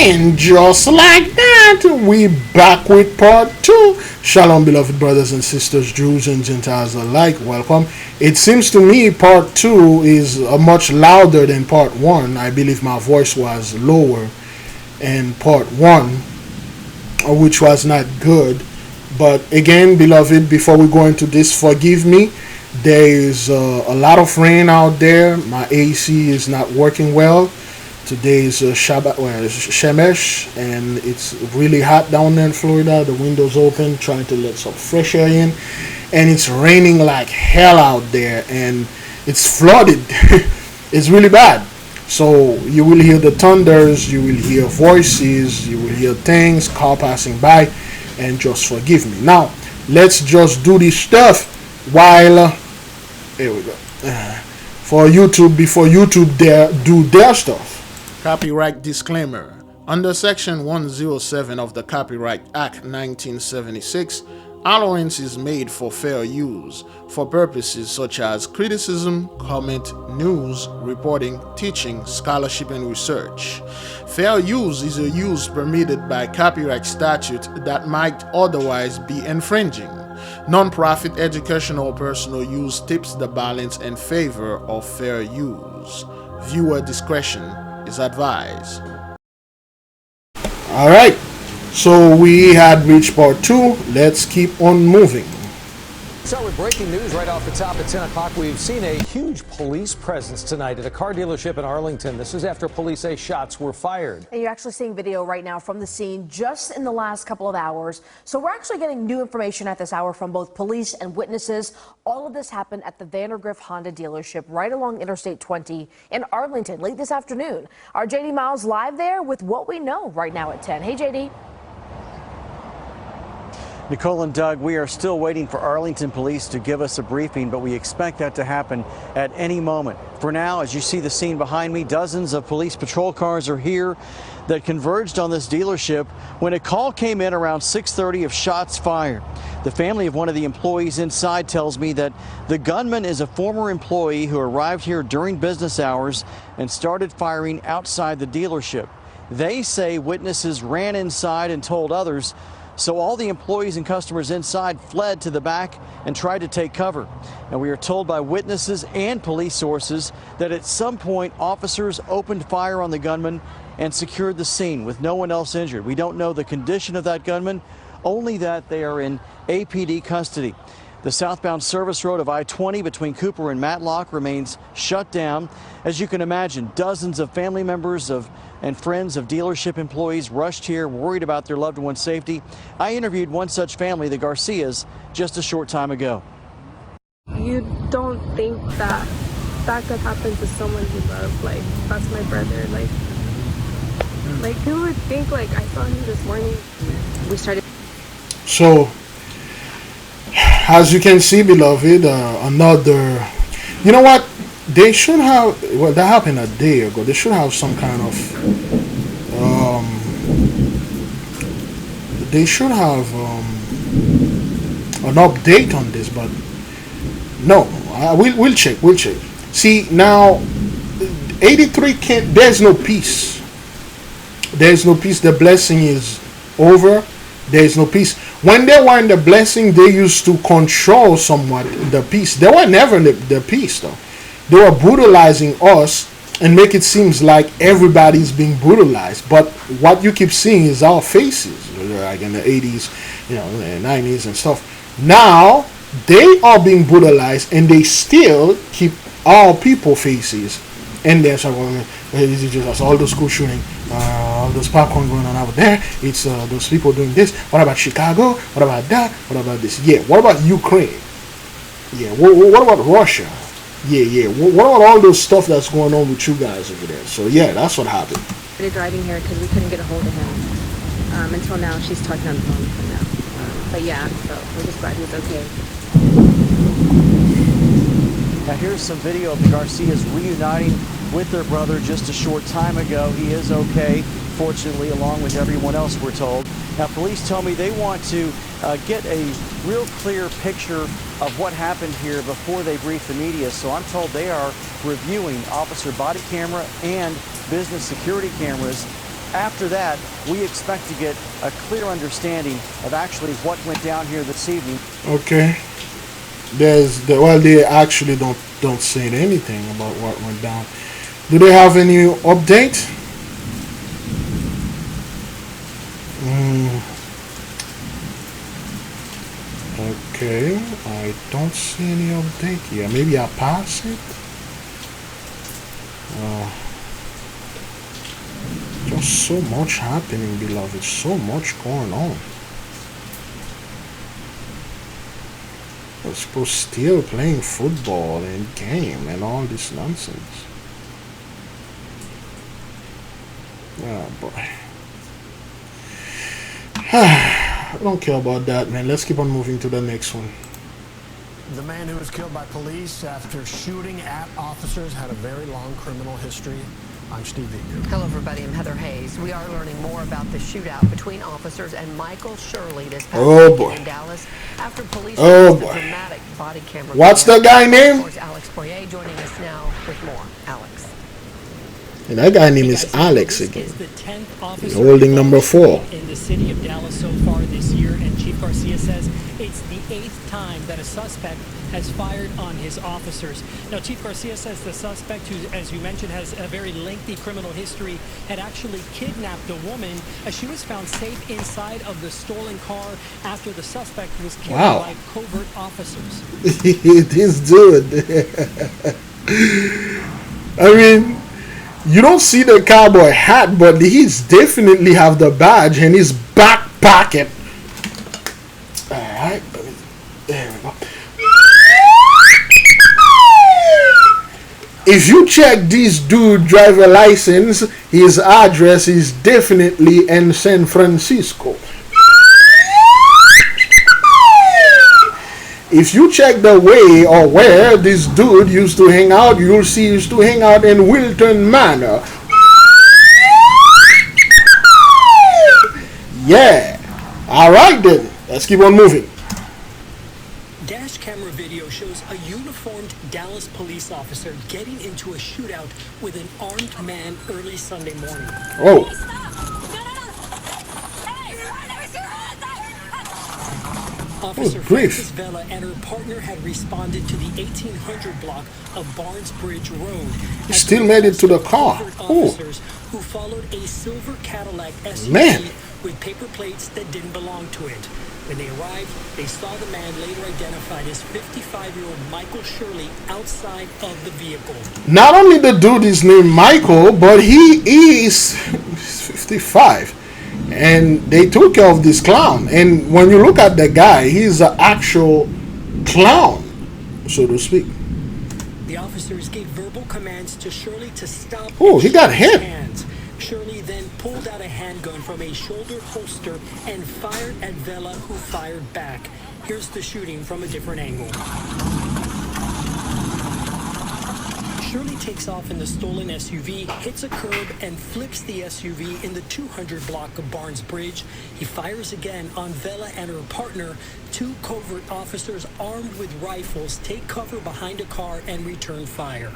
And just like that, we back with part two. Shalom, beloved brothers and sisters, Jews and Gentiles alike. Welcome. It seems to me part two is much louder than part one. I believe my voice was lower in part one, which was not good. But again, beloved, before we go into this, forgive me. There is a lot of rain out there. My AC is not working well. Today is Shabbat, Shemesh, and it's really hot down there in Florida. The windows open, trying to let some fresh air in, and it's raining like hell out there, and it's flooded. It's really bad. So you will hear the thunders, you will hear voices, you will hear things, car passing by, and just forgive me. Now let's just do this stuff while here we go for YouTube before YouTube do their stuff. Copyright disclaimer. Under Section 107 of the Copyright Act 1976, allowance is made for fair use for purposes such as criticism, comment, news, reporting, teaching, scholarship, and research. Fair use is a use permitted by copyright statute that might otherwise be infringing. Non-profit educational or personal use tips the balance in favor of fair use. Viewer discretion is advised. All right, so we had reached part two. Let's keep on moving. So with breaking news right off the top at 10 o'clock, we've seen a huge police presence tonight at a car dealership in Arlington. This is after police say shots were fired. And you're actually seeing video right now from the scene just in the last couple of hours. So we're actually getting new information at this hour from both police and witnesses. All of this happened at the Vandergrift Honda dealership right along Interstate 20 in Arlington late this afternoon. Our JD Miles live there with what we know right now at 10. Hey, JD. Nicole and Doug, we are still waiting for Arlington police to give us a briefing, but we expect that to happen at any moment. For now, as you see the scene behind me, dozens of police patrol cars are here that converged on this dealership when a call came in around 6:30 of shots fired. The family of one of the employees inside tells me that the gunman is a former employee who arrived here during business hours and started firing outside the dealership. They say witnesses ran inside and told others, so all the employees and customers inside fled to the back and tried to take cover. And we are told by witnesses and police sources that at some point officers opened fire on the gunman and secured the scene with no one else injured. We don't know the condition of that gunman, only that they are in APD custody. The southbound service road of I-20 between Cooper and Matlock remains shut down. As you can imagine, dozens of family members and friends of dealership employees rushed here, worried about their loved one's safety. I interviewed one such family, the Garcias, just a short time ago. You don't think that that could happen to someone you love? Like, that's my brother. Like who would think? Like, I saw him this morning. We started. So, as you can see, beloved, another. You know what? They should have. Well, that happened a day ago. They should have some kind of. They should have an update on this, but no. We'll check. We'll check. See now, 83 can't. There's no peace. There's no peace. The blessing is over. There is no peace. When they were in the blessing, they used to control somewhat the peace. They were never in the peace, though. They were brutalizing us and make it seem like everybody's being brutalized. But what you keep seeing is our faces, like in the 80s, the 90s and stuff. Now, they are being brutalized, and they still keep our people faces. And there's just all those school shooting, all those popcorn going on over there. It's those people doing this. What about Chicago? What about that? What about this? Yeah. What about Ukraine? Yeah. What about Russia? Yeah. What about all those stuff that's going on with you guys over there? So yeah, that's what happened. Started driving here because we couldn't get a hold of him. Until now, she's talking on the phone with him now. But yeah, so we're just glad he's okay. Now here's some video of the Garcias reuniting with their brother just a short time ago. He is okay, fortunately, along with everyone else, we're told. Now police tell me they want to get a real clear picture of what happened here before they brief the media. So I'm told they are reviewing officer body camera and business security cameras After that, we expect to get a clear understanding of actually what went down here this evening. Okay. They actually don't say anything about what went down. Do they have any update? Okay, I don't see any update here. Maybe I pass it. Just so much happening, beloved. So much going on. People still playing football and game and all this nonsense. Oh boy. I don't care about that, man. Let's keep on moving to the next one. The man who was killed by police after shooting at officers had a very long criminal history. I'm Steve Eager. Hello, everybody. I'm Heather Hayes. We are learning more about the shootout between officers and Michael Shirley this past weekend in Dallas after police released a dramatic body camera. What's the guy name? Alex Poirier joining us now with more. Alex. And that guy name is Alex again. He's holding number 4. In the city of Dallas so far this year, and Chief Garcia says it's the 8th time that a suspect has fired on his officers. Now, Chief Garcia says the suspect, who, as you mentioned, has a very lengthy criminal history, had actually kidnapped a woman. She was found safe inside of the stolen car after the suspect was killed by covert officers. This dude. I mean, you don't see the cowboy hat, but he's definitely have the badge in his back pocket. Alright, there we go. If you check this dude driver license, his address is definitely in San Francisco. If you check the way or where this dude used to hang out, you'll see he used to hang out in Wilton Manor. Yeah. Alright then. Let's keep on moving. Dash camera video shows a uniformed Dallas police officer getting into a shootout with an armed man early Sunday morning. Oh. Officer Francaise and her partner had responded to the 1800 block of Barnes Bridge Road. Still made it to the car. Officers who followed a silver Cadillac SUV with paper plates that didn't belong to it. When they arrived, they saw the man later identified as 55-year-old Michael Shirley outside of the vehicle. Not only the dude is named Michael, but he is 55. And they took care of this clown. And when you look at the guy, he's an actual clown, so to speak. The officers gave verbal commands to Shirley to stop. Oh, he got hit. Shirley then pulled out a handgun from a shoulder holster and fired at Vela, who fired back. Here's the shooting from a different angle. Shirley takes off in the stolen SUV, hits a curb, and flips the SUV in the 200 block of Barnes Bridge. He fires again on Vela and her partner. 2 covert officers armed with rifles take cover behind a car and return fire.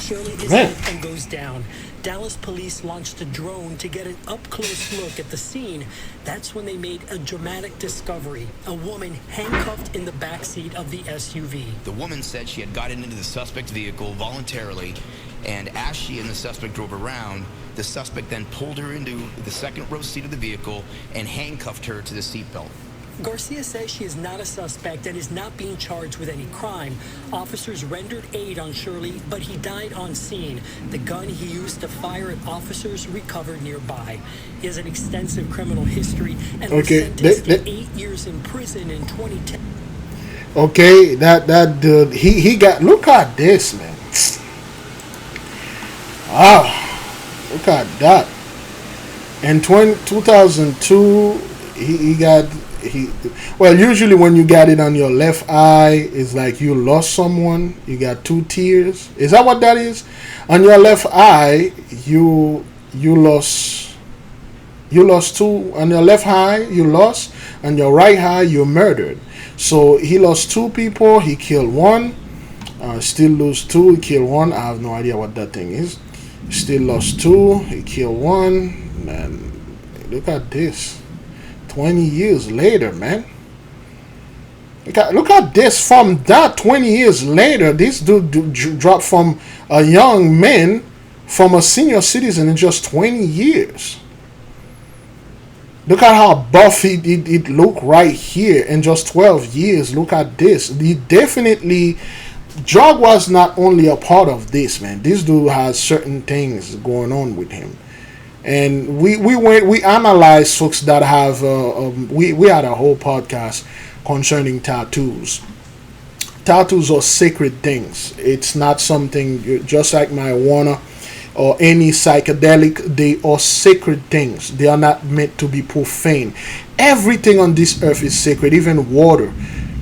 Shirley is hit and goes down. Dallas police launched a drone to get an up-close look at the scene. That's when they made a dramatic discovery. A woman handcuffed in the backseat of the SUV. The woman said she had gotten into the suspect's vehicle voluntarily, and as she and the suspect drove around, the suspect then pulled her into the second row seat of the vehicle and handcuffed her to the seatbelt. Garcia says she is not a suspect and is not being charged with any crime. Officers rendered aid on Shirley, but he died on scene. The gun he used to fire at officers recovered nearby. He has an extensive criminal history and was sentenced to 8 years in prison in 2010. Okay, that dude, he got, look at this, man. Ah, look at that. In 2002, he got... well, usually when you got it on your left eye, it's like you lost someone. You got 2 tears. Is that what that is? On your left eye, you lost 2. On your left eye, you lost. On your right eye, you're murdered. So he lost 2 people. He killed 1. Still lose 2, he killed 1. I have no idea what that thing is. Still lost 2, he killed 1. Man, look at this. 20 years later, man. Look at this. From that 20 years later, this dude dropped from a young man from a senior citizen in just 20 years. Look at how buff it looked right here in just 12 years. Look at this. He definitely, drug was not only a part of this, man. This dude has certain things going on with him. And we analyzed folks that have, we had a whole podcast concerning tattoos. Tattoos are sacred things. It's not something, just like marijuana or any psychedelic, they are sacred things. They are not meant to be profane. Everything on this earth is sacred, even water.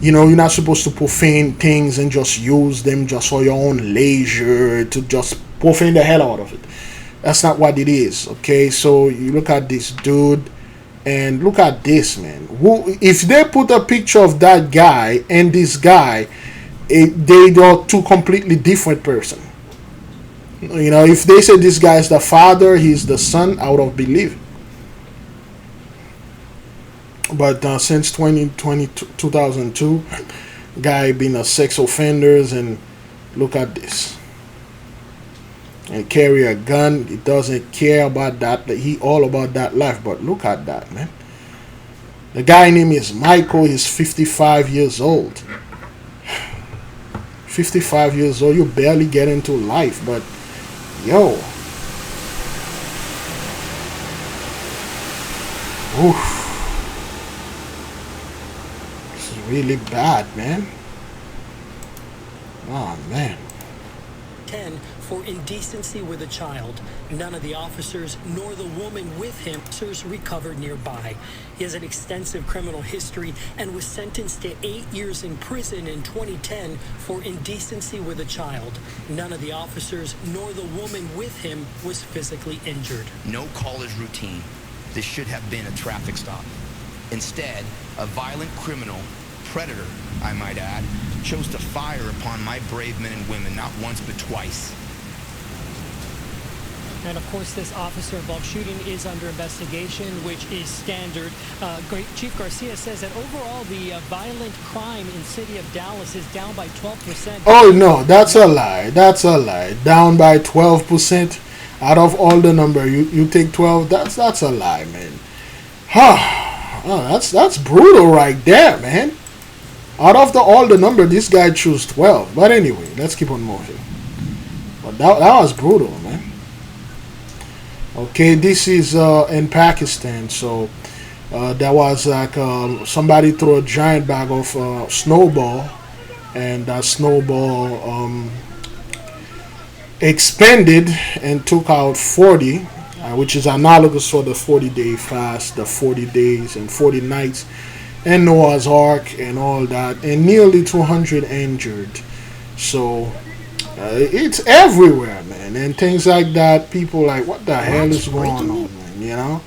You know, you're not supposed to profane things and just use them just for your own leisure, to just profane the hell out of it. That's not what it is, okay? So you look at this dude, and look at this, man. If they put a picture of that guy and this guy, they are two completely different person. You know, if they say this guy is the father, he's the son, I would have believed it. But since 2002, guy been a sex offenders, and look at this. And carry a gun. He doesn't care about that. He all about that life. But look at that, man. The guy name is Michael. He's 55 years old. 55 years old. You barely get into life, but yo. Oof. This is really bad, man. Oh, man. 10 for indecency with a child. None of the officers nor the woman with him recovered nearby. He has an extensive criminal history and was sentenced to 8 years in prison in 2010 for indecency with a child. None of the officers nor the woman with him was physically injured. No call is routine. This should have been a traffic stop. Instead, a violent criminal, predator, I might add, chose to fire upon my brave men and women not once but twice. And of course, this officer-involved shooting is under investigation, which is standard. Chief Garcia says that overall, the violent crime in the city of Dallas is down by 12%. Oh, no, that's a lie. That's a lie. Down by 12%. Out of all the number, you take 12. That's a lie, man. Oh, that's brutal right there, man. Out of all the number, this guy chose 12. But anyway, let's keep on moving. But that was brutal, man. Okay, this is in Pakistan. So there was like somebody threw a giant bag of snowball, and that snowball expanded and took out 40, which is analogous for the 40-day fast, the 40 days and 40 nights, and Noah's Ark and all that, and nearly 200 injured. So it's everywhere, man, and things like that. People like, what the hell is going on, man? You know,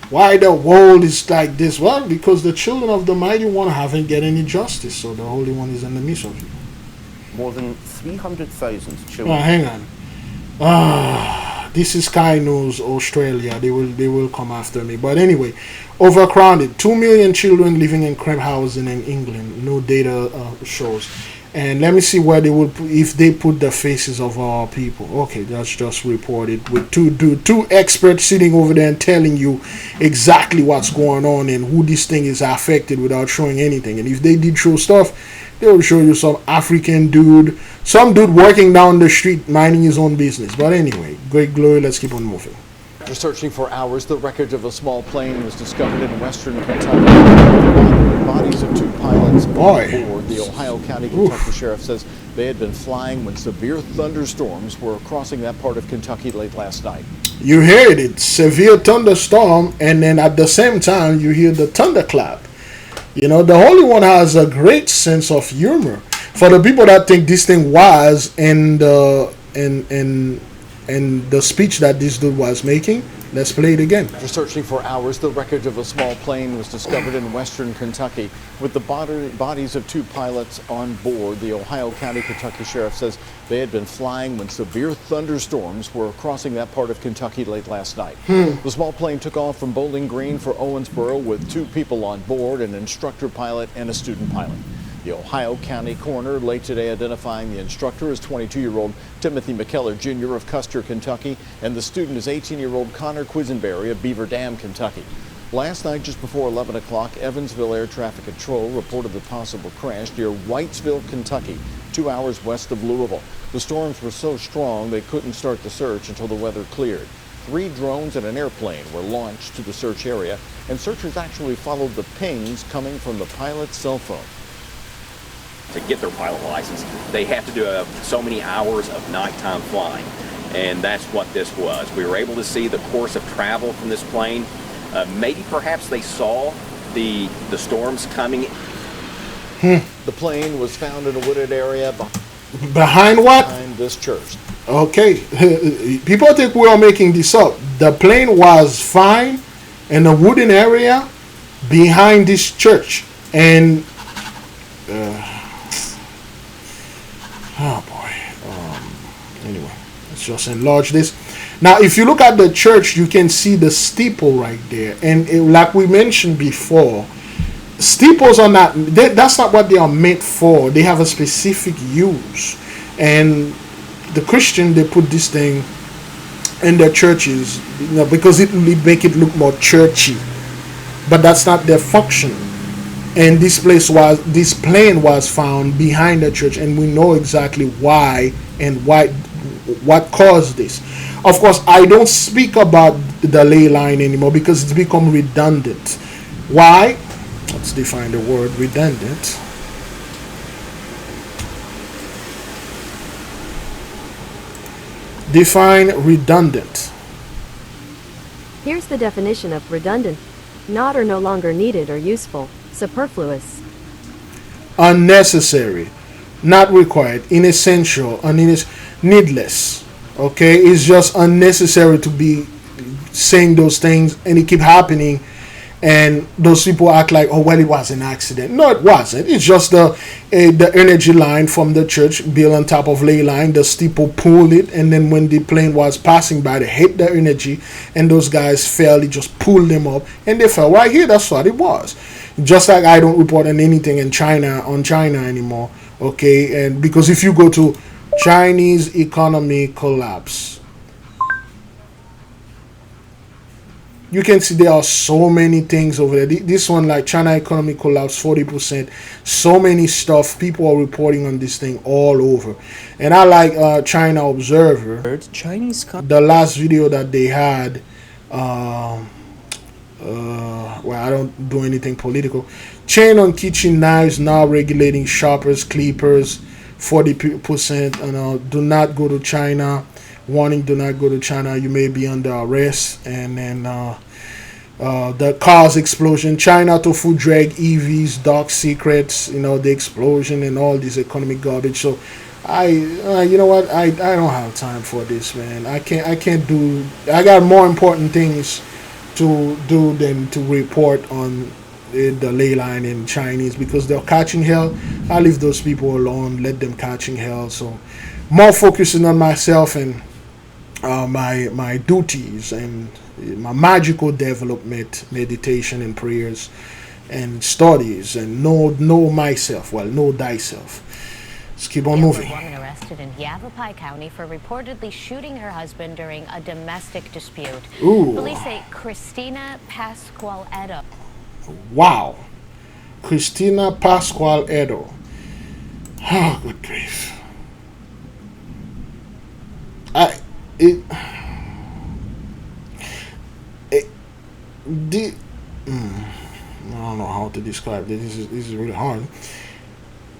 why the world is like this? Well, because the children of the Mighty One haven't get any justice, so the Holy One is in the midst of you. More than 300,000 children. Oh, hang on. This is Sky News Australia. They will come after me. But anyway, overcrowded. 2 million children living in cramped housing in England. No data shows. And let me see where they would put, if they put the faces of our people. Okay, that's just reported with two experts sitting over there and telling you exactly what's going on and who this thing is affected without showing anything. And if they did show stuff, they will show you some African dude, some dude working down the street minding his own business. But anyway, great glory, let's keep on moving. After searching for hours, the wreckage of a small plane was discovered in western Kentucky. Bodies of 2 pilots aboard. The Ohio County, Kentucky Sheriff says they had been flying when severe thunderstorms were crossing that part of Kentucky late last night. You heard it, severe thunderstorm, and then at the same time you hear the thunderclap. You know, the Holy One has a great sense of humor. For the people that think this thing was in the speech that this dude was making, Let's play it again. After searching for hours, the wreckage of a small plane was discovered in western Kentucky with the bodies of 2 pilots on board. The Ohio County, Kentucky Sheriff says they had been flying when severe thunderstorms were crossing that part of Kentucky late last night. The small plane took off from Bowling Green for Owensboro with 2 people on board, an instructor pilot and a student pilot. The Ohio County coroner late today identifying the instructor as 22-year-old Timothy McKellar Jr. of Custer, Kentucky, and the student is 18-year-old Connor Quisenberry of Beaver Dam, Kentucky. Last night, just before 11 o'clock, Evansville Air Traffic Control reported the possible crash near Whitesville, Kentucky, 2 hours west of Louisville. The storms were so strong they couldn't start the search until the weather cleared. 3 drones and an airplane were launched to the search area, and searchers actually followed the pings coming from the pilot's cell phone. To get their pilot license, they have to do so many hours of nighttime flying, and that's what this was. We were able to see the course of travel from this plane. Maybe perhaps they saw the storms coming. The plane was found in a wooded area behind what? Behind this church. Okay, people think we are making this up. The plane was found in a wooden area behind this church, and oh boy. Anyway, let's just enlarge this. Now, if you look at the church, you can see the steeple right there. And like we mentioned before, steeples are not, that's not what they are meant for. They have a specific use. And the Christian, they put this thing in their churches, because it will make it look more churchy. But that's not their function. And this plane was found behind the church, and we know exactly why and what caused this. Of course, I don't speak about the ley line anymore because it's become redundant. Why? Let's define the word redundant. Define redundant. Here's the definition of redundant: not or no longer needed or useful. Superfluous. Unnecessary, not required, inessential, needless. Okay, it's just unnecessary to be saying those things, and it keep happening, and those people act like, oh well, it was an accident. No, it wasn't. It's just the energy line from the church built on top of ley line. The steeple pulled it, and then when the plane was passing by, they hit the energy, and those guys fell. It just pulled them up, and they fell right here. That's what it was. Just like I don't report on anything in China anymore, okay? And because if you go to Chinese economy collapse, you can see there are so many things over there. This one, like China economy collapse 40%. So many stuff. People are reporting on this thing all over. And I like China Observer. The last video that they had. Well, I don't do anything political. Chain on kitchen knives now regulating shoppers, clippers, 40%. Do not go to China. Warning: do not go to China. You may be under arrest. And then the cars explosion. China to food drag EVs, dark secrets. The explosion and all this economic garbage. So you know what? I don't have time for this, man. I can't do. I got more important things to do than to report on the ley line in Chinese, because they're catching hell. I leave those people alone, let them catching hell. So more focusing on myself and my duties and my magical development, meditation and prayers and studies, and know myself. Well, know thyself. Let's keep on moving. Woman arrested in Yavapai County for reportedly shooting her husband during a domestic dispute. Ooh. Police say Christina Pascual-Edo. Wow. Christina Pascual-Edo. Oh, good grief. I don't know how to describe this. This is really hard.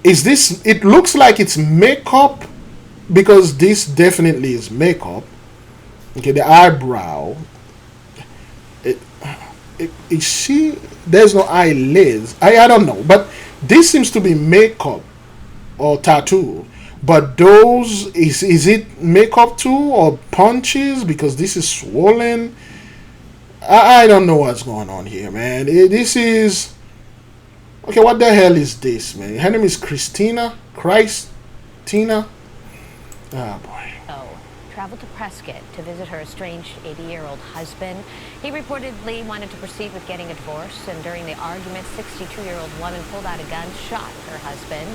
Is this? It looks like it's makeup, because this definitely is makeup. Okay, the eyebrow. Is she? There's no eyelids. I don't know, but this seems to be makeup or tattoo. But those is it makeup too or punches? Because this is swollen. I don't know what's going on here, man. This is okay. What the hell is this, man? Her name is Christina. Ah, boy. Traveled to Prescott to visit her estranged 80-year-old husband. He reportedly wanted to proceed with getting a divorce, and during the argument, 62-year-old woman pulled out a gun, shot her husband.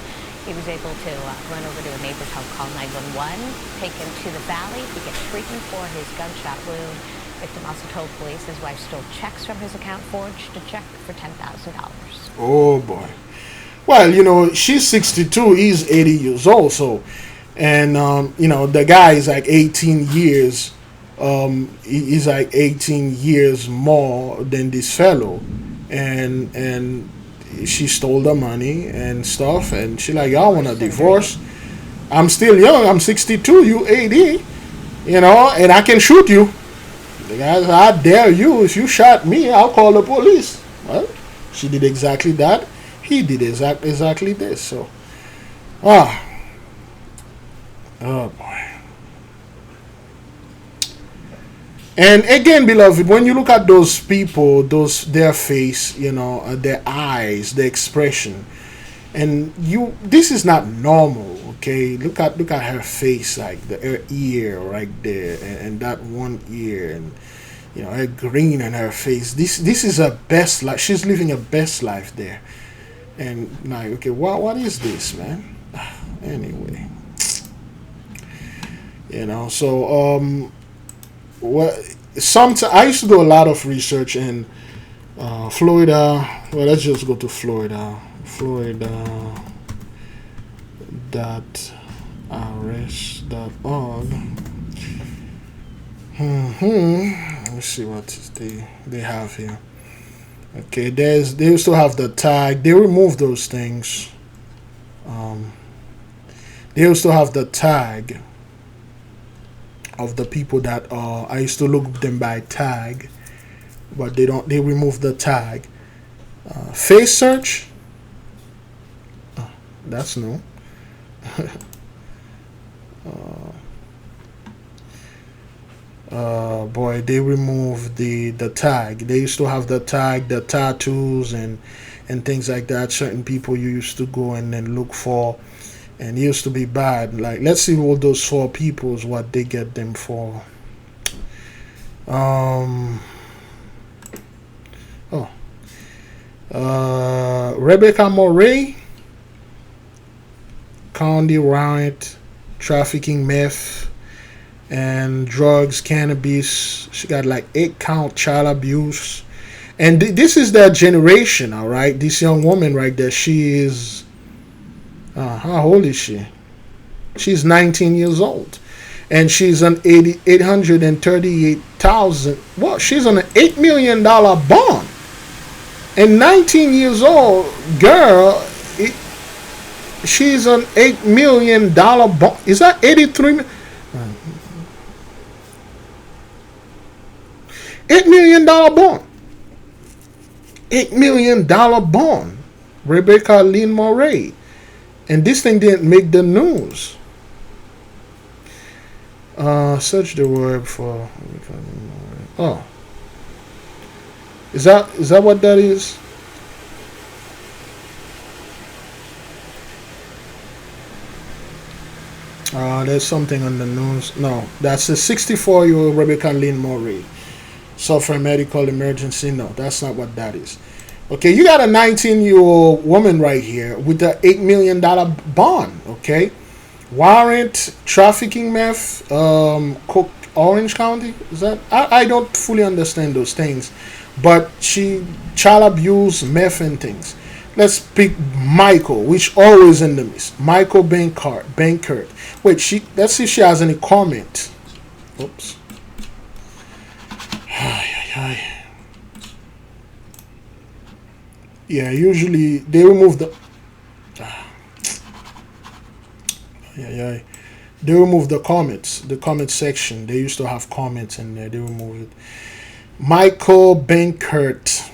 He was able to run over to a neighbor's home, call 911, take him to the valley to get treatment for his gunshot wound. Victim also told police his wife stole checks from his account, forged a check for $10,000. Oh boy. Well, you know, she's 62, he's 80 years old, so, and you know, the guy is like 18 years. He's like 18 years more than this fellow, and she stole the money and stuff, and she like, y'all want a divorce? I'm still young. I'm 62. You 80. You know, and I can shoot you. The guy said, I dare you. If you shot me, I'll call the police. Well, she did exactly that. He did exactly this. So, oh boy. And again, beloved, when you look at those people, their face, you know, their eyes, their expression, and this is not normal. Okay, look at her face, like her ear right there, and that one ear, and you know, her green in her face. This is her best life. She's living her best life there. And like, okay, what is this, man? Anyway, you know, so sometimes I used to do a lot of research in Florida. Well, let's just go to Florida. Florida.rs.org. Let's see what they have here. Okay, they used to have the tag. They removed those things. They used to have the tag of the people that I used to look them by tag, but they removed the tag. Face search, that's new. Boy, they removed the tag. They used to have the tag, the tattoos and things like that. Certain people you used to go and then look for, and it used to be bad. Like, let's see all those 4 peoples, what they get them for. Rebecca Morey, County riot, trafficking meth and drugs, cannabis. She got like 8-count child abuse, and this is their generation. All right, this young woman right there, she is how old is she? She's 19 years old, and she's on $838,000. Well, she's on an $8 million bond, and 19 years old girl. She's on $8 million bond. Is that 83? $8 million bond. $8 million bond. Rebecca Lynn Murray. And this thing didn't make the news. Search the word for. Oh. Is that what that is? There's something on the news. No, that's a 64-year-old Rebecca Lynn Murray. Suffer medical emergency. No, that's not what that is. Okay, you got a 19-year-old woman right here with the $8 million bond. Okay, warrant, trafficking meth, Cook, Orange County. Is that? I don't fully understand those things, but she child abuse, meth and things. Let's pick Michael, which always in the midst. Michael Bankert. Wait, let's see if she has any comment. Oops. Yeah, usually they remove the. They remove the comments, the comment section. They used to have comments in there. They removed it. Michael Bankert.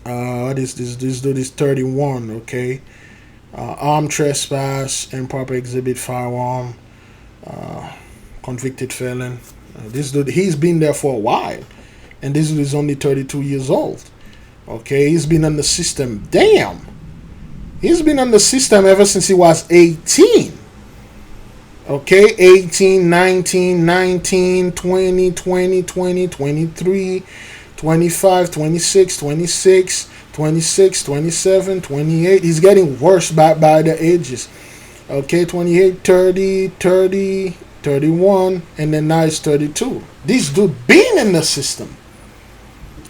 This dude is 31. Okay. Armed trespass, improper exhibit firearm, convicted felon. This dude, he's been there for a while. and this is only 32 years old. Okay, he's been on the system. Damn, he's been on the system ever since he was 18. Okay, 18, 19, 19, 20, 20, 20, 23, 25, 26, 26, 26, 27, 28. He's getting worse by the ages. Okay, 28, 30, 30, 31, and then now it's 32. This dude been in the system.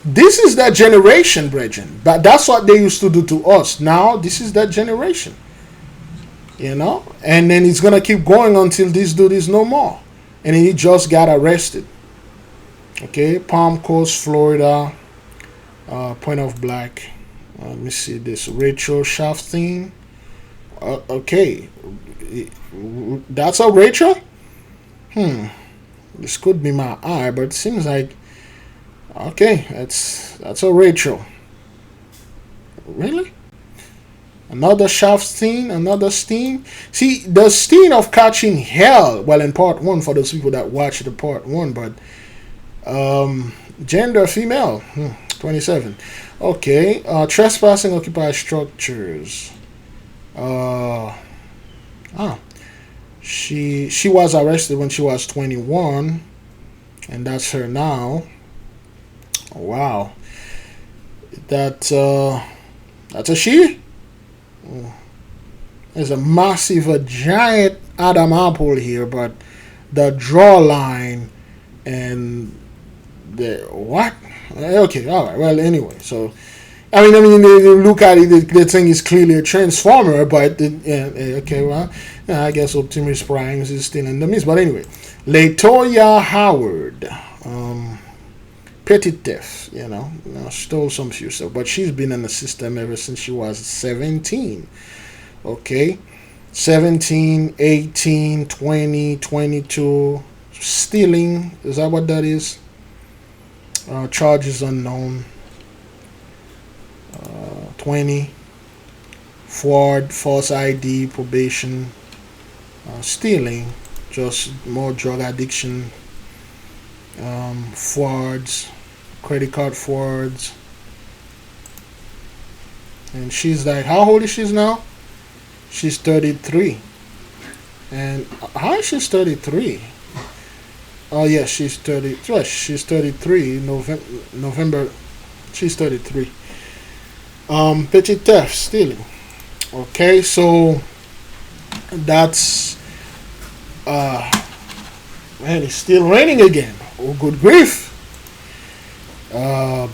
This is that generation, brethren. But that's what they used to do to us. Now, this is that generation. You know? And then it's going to keep going until this dude is no more. And he just got arrested. Okay, Palm Coast, Florida. Point of Black. Let me see this. Rachel Shafteen. Okay. That's a Rachel? This could be my eye, but it seems like... Okay, that's a Rachel. Really? Another Shafteen, another Steen. See, the Steen of Catching Hell, well, in part 1, for those people that watch the part 1, but gender female, 27. Okay, trespassing occupied structures. She was arrested when she was 21, and that's her now. Wow, that's a she. There's a massive, a giant Adam apple here, but the jawline and the what? Okay, all right. Well, anyway, so I mean, they look at it. The thing is clearly a transformer, but okay, well, I guess Optimus Prime is still in the midst. But anyway, Latoya Howard. Petty theft, stole some few stuff, but she's been in the system ever since she was 17. Okay, 17, 18, 20, 22, stealing, is that what that is? Charges unknown. 20, fraud, false ID, probation, stealing, just more drug addiction, frauds, credit card frauds. And she's like, how old is she now? She's 33. And how is she 33? Oh yeah, she's 30. Yes, she's 33. November. She's 33. Petty theft, stealing. Okay, so that's man, it's still raining again. Oh, good grief.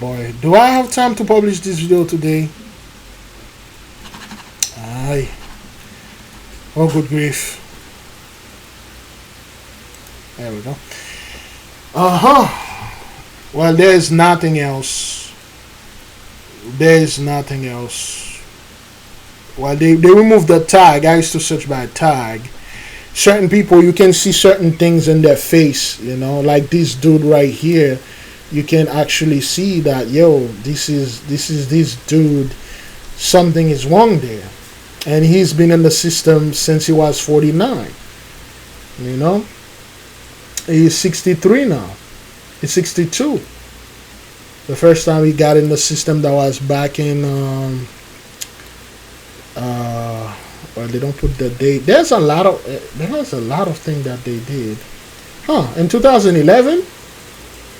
Boy, do I have time to publish this video today? Aye. Oh, good grief. There we go. Well, there's nothing else. There's nothing else. Well, they removed the tag. I used to search by tag. Certain people, you can see certain things in their face, like this dude right here. You can actually see that, yo, this is this dude. Something is wrong there. And he's been in the system since he was 49. He's 63 now. He's 62. The first time he got in the system, that was back in well, they don't put the date. There's a lot of things that they did. In 2011?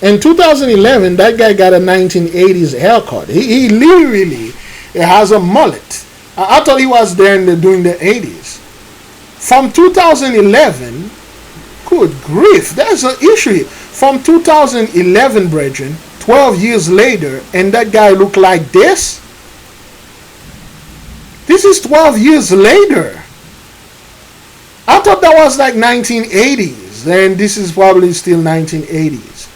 In 2011, that guy got a 1980s haircut. He literally has a mullet. I thought he was there during the 80s. From 2011, good grief, there's an issue here. From 2011, brethren, 12 years later, and that guy looked like this? This is 12 years later. I thought that was like 1980s, and this is probably still 1980s.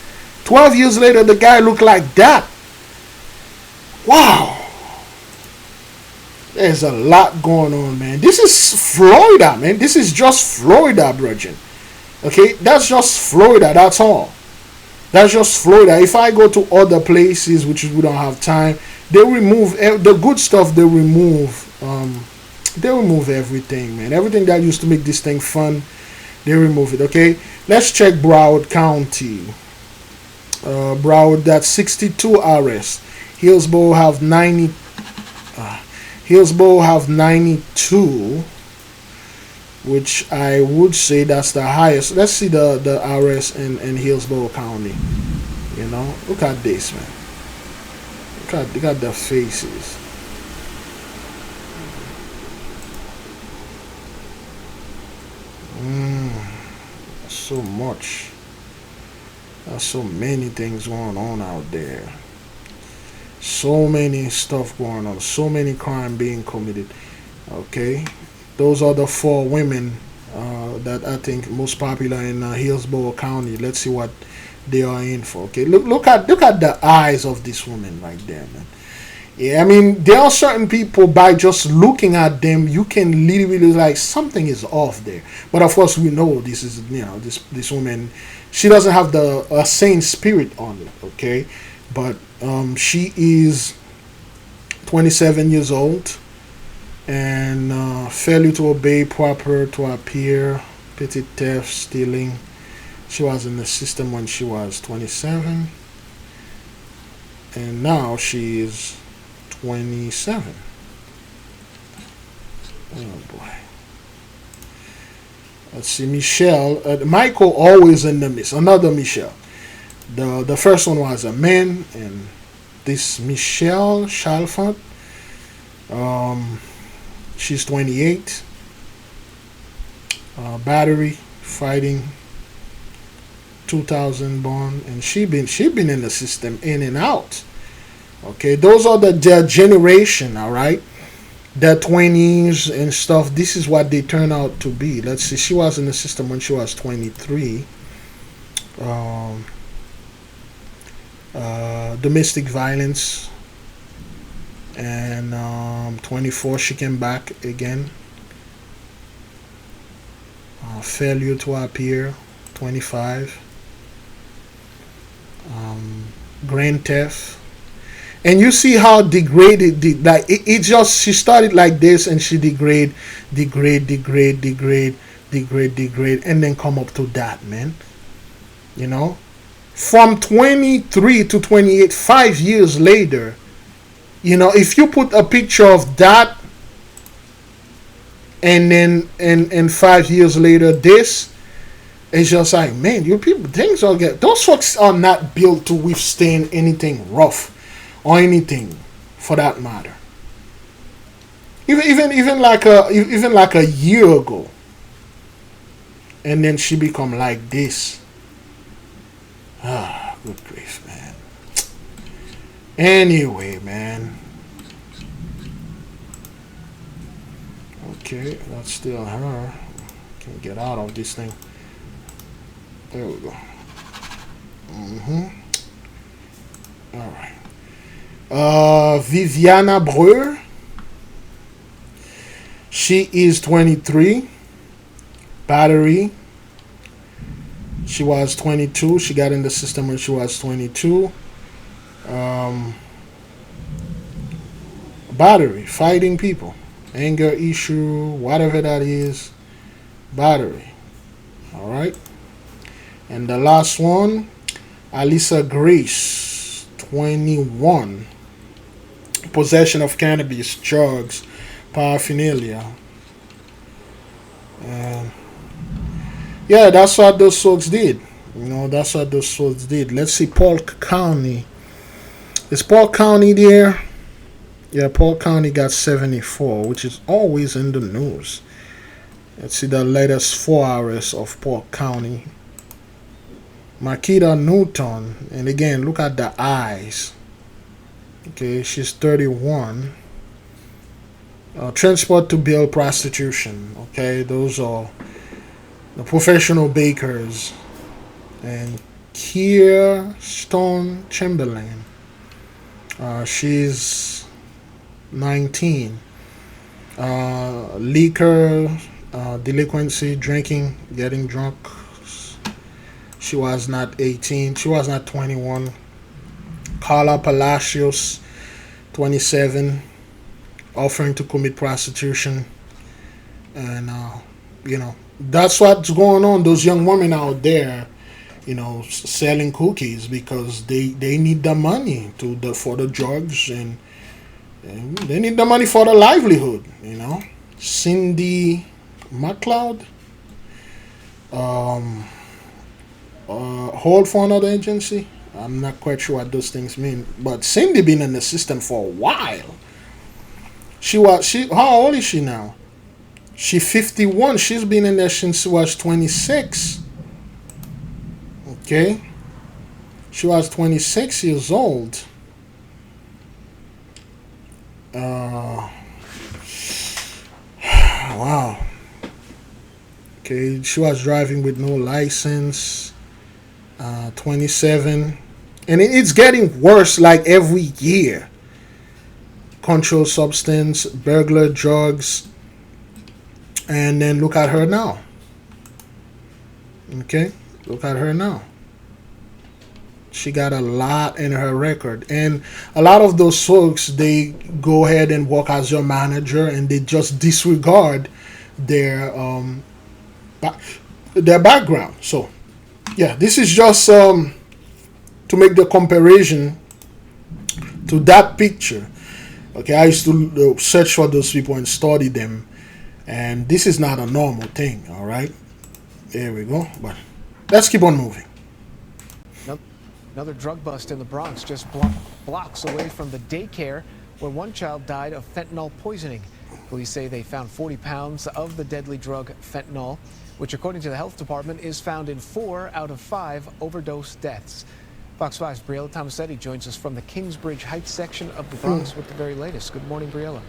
12 years later, the guy looked like that. Wow. There's a lot going on, man. This is Florida, man. This is just Florida, brethren. Okay, that's just Florida. That's all. That's just Florida. If I go to other places, which we don't have time, they remove the good stuff. They remove everything, man. Everything that used to make this thing fun, they remove it. Okay, let's check Broward County. Broward, that's 62 arrests. Hillsborough have 90. Hillsborough have 92, which I would say that's the highest. Let's see the arrests in Hillsborough County. You know, look at this, man. Look at the faces. So much. There's so many things going on out there. So many stuff going on. So many crime being committed. Okay, those are the 4 women that I think most popular in Hillsborough County. Let's see what they are in for. Okay, look at the eyes of this woman right there, man. Yeah, I mean, there are certain people, by just looking at them, you can literally like something is off there. But of course, we know this is, you know, this woman, she doesn't have the sane spirit on it. Okay, but she is 27 years old and failure to obey, proper to appear, petty theft, stealing. She was in the system when she was 27, and now she is 27. Oh boy. Let's see, Michelle. Michael always in the midst. Another Michelle. The first one was a man, and this Michelle Chalfant. She's 28. Battery, fighting, 2000 born, and she been in the system in and out. Okay, those are their generation, all right? Their 20s and stuff. This is what they turn out to be. Let's see. She was in the system when she was 23. Domestic violence. And 24, she came back again. Failure to appear, 25. Grand theft. And you see how degraded, it just, she started like this and she degrade, and then come up to that, man. You know? From 23 to 28, 5 years later, you know, if you put a picture of that and then and 5 years later this, it's just like, man, you people, things all get, those folks are not built to withstand anything rough or anything for that matter. Even like a year ago, and then she become like this. Ah, good grief, man. Anyway, man. Okay, that's still her. Can't get out of this thing. There we go. All right. Viviana Breur. She is 23. Battery. She was 22. She got in the system when she was 22. Battery. Fighting people. Anger issue. Whatever that is. Battery. All right. And the last one. Alyssa Grace. 21. Possession of cannabis, drugs, paraphernalia. Yeah, that's what those folks did. You know, that's what those folks did. Let's see, Polk County. Is Polk County there? Yeah, Polk County got 74, which is always in the news. Let's see the latest 4 hours of Polk County. Makita Newton. And again, look at the eyes. Okay, she's 31. Transport to bill prostitution. Okay, those are the professional bakers. And Kier Stone Chamberlain. She's 19. Liquor, delinquency, drinking, getting drunk. She was not 18. She was not 21. Carla Palacios, 27, offering to commit prostitution. And, you know, that's what's going on. Those young women out there, selling cookies because they need the money for the drugs, and they need the money for the livelihood. Cindy McLeod, hold for another agency. I'm not quite sure what those things mean, but Cindy been in the system for a while. How old is she now? She's 51. She's been in there since she was 26. Okay, she was 26 years old. Wow. Okay, she was driving with no license. 27, and it's getting worse like every year. Controlled substance, burglar, drugs, and then look at her now. Okay, look at her now. She got a lot in her record, and a lot of those folks, they go ahead and work as your manager, and they just disregard their background. So yeah, this is just to make the comparison to that picture. Okay, I used to search for those people and study them, and this is not a normal thing. All right, there we go. But let's keep on moving. Another drug bust in the Bronx, just blocks away from the daycare where one child died of fentanyl poisoning. Police say they found 40 pounds of the deadly drug fentanyl, which according to the health department is found in 4 out of 5 overdose deaths. Fox 5's Briella Tomasetti joins us from the Kingsbridge Heights section of the Bronx with the very latest. Good morning, Briella.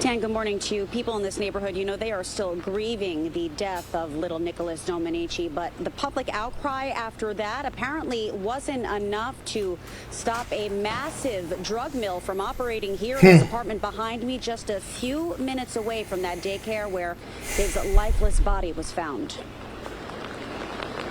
Tan, good morning to you. People in this neighborhood, they are still grieving the death of little Nicholas Dominici, but the public outcry after that apparently wasn't enough to stop a massive drug mill from operating here in this apartment behind me, just a few minutes away from that daycare where his lifeless body was found.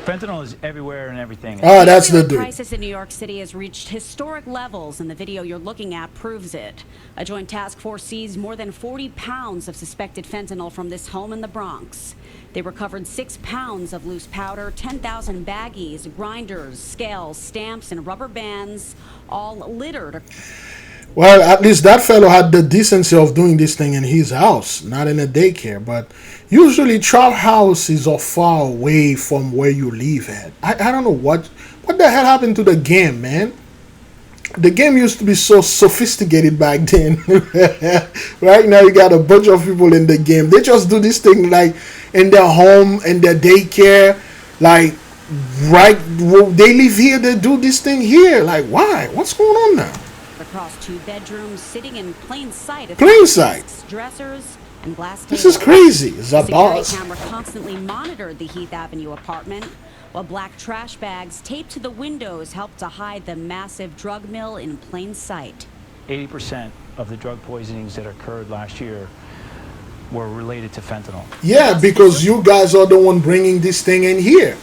Fentanyl is everywhere and everything. Oh, that's the dude. The crisis in New York City has reached historic levels, and the video you're looking at proves it. A joint task force seized more than 40 pounds of suspected fentanyl from this home in the Bronx. They recovered 6 pounds of loose powder, 10,000 baggies, grinders, scales, stamps, and rubber bands, all littered. Well, at least that fellow had the decency of doing this thing in his house, not in a daycare. But usually trap houses are far away from where you live at. I don't know what the hell happened to the game, man. The game used to be so sophisticated back then. Right now you got a bunch of people in the game. They just do this thing like in their home, in their daycare, like right, they live here, they do this thing here. Like, why? What's going on now? Across 2 bedrooms, sitting in plain sight. Plain sight. Dressers and glass tables. This is crazy. Is that boss? Security camera constantly monitored the Heath Avenue apartment, while black trash bags taped to the windows helped to hide the massive drug mill in plain sight. 80% of the drug poisonings that occurred last year were related to fentanyl. Yeah, because you guys are the one bringing this thing in here.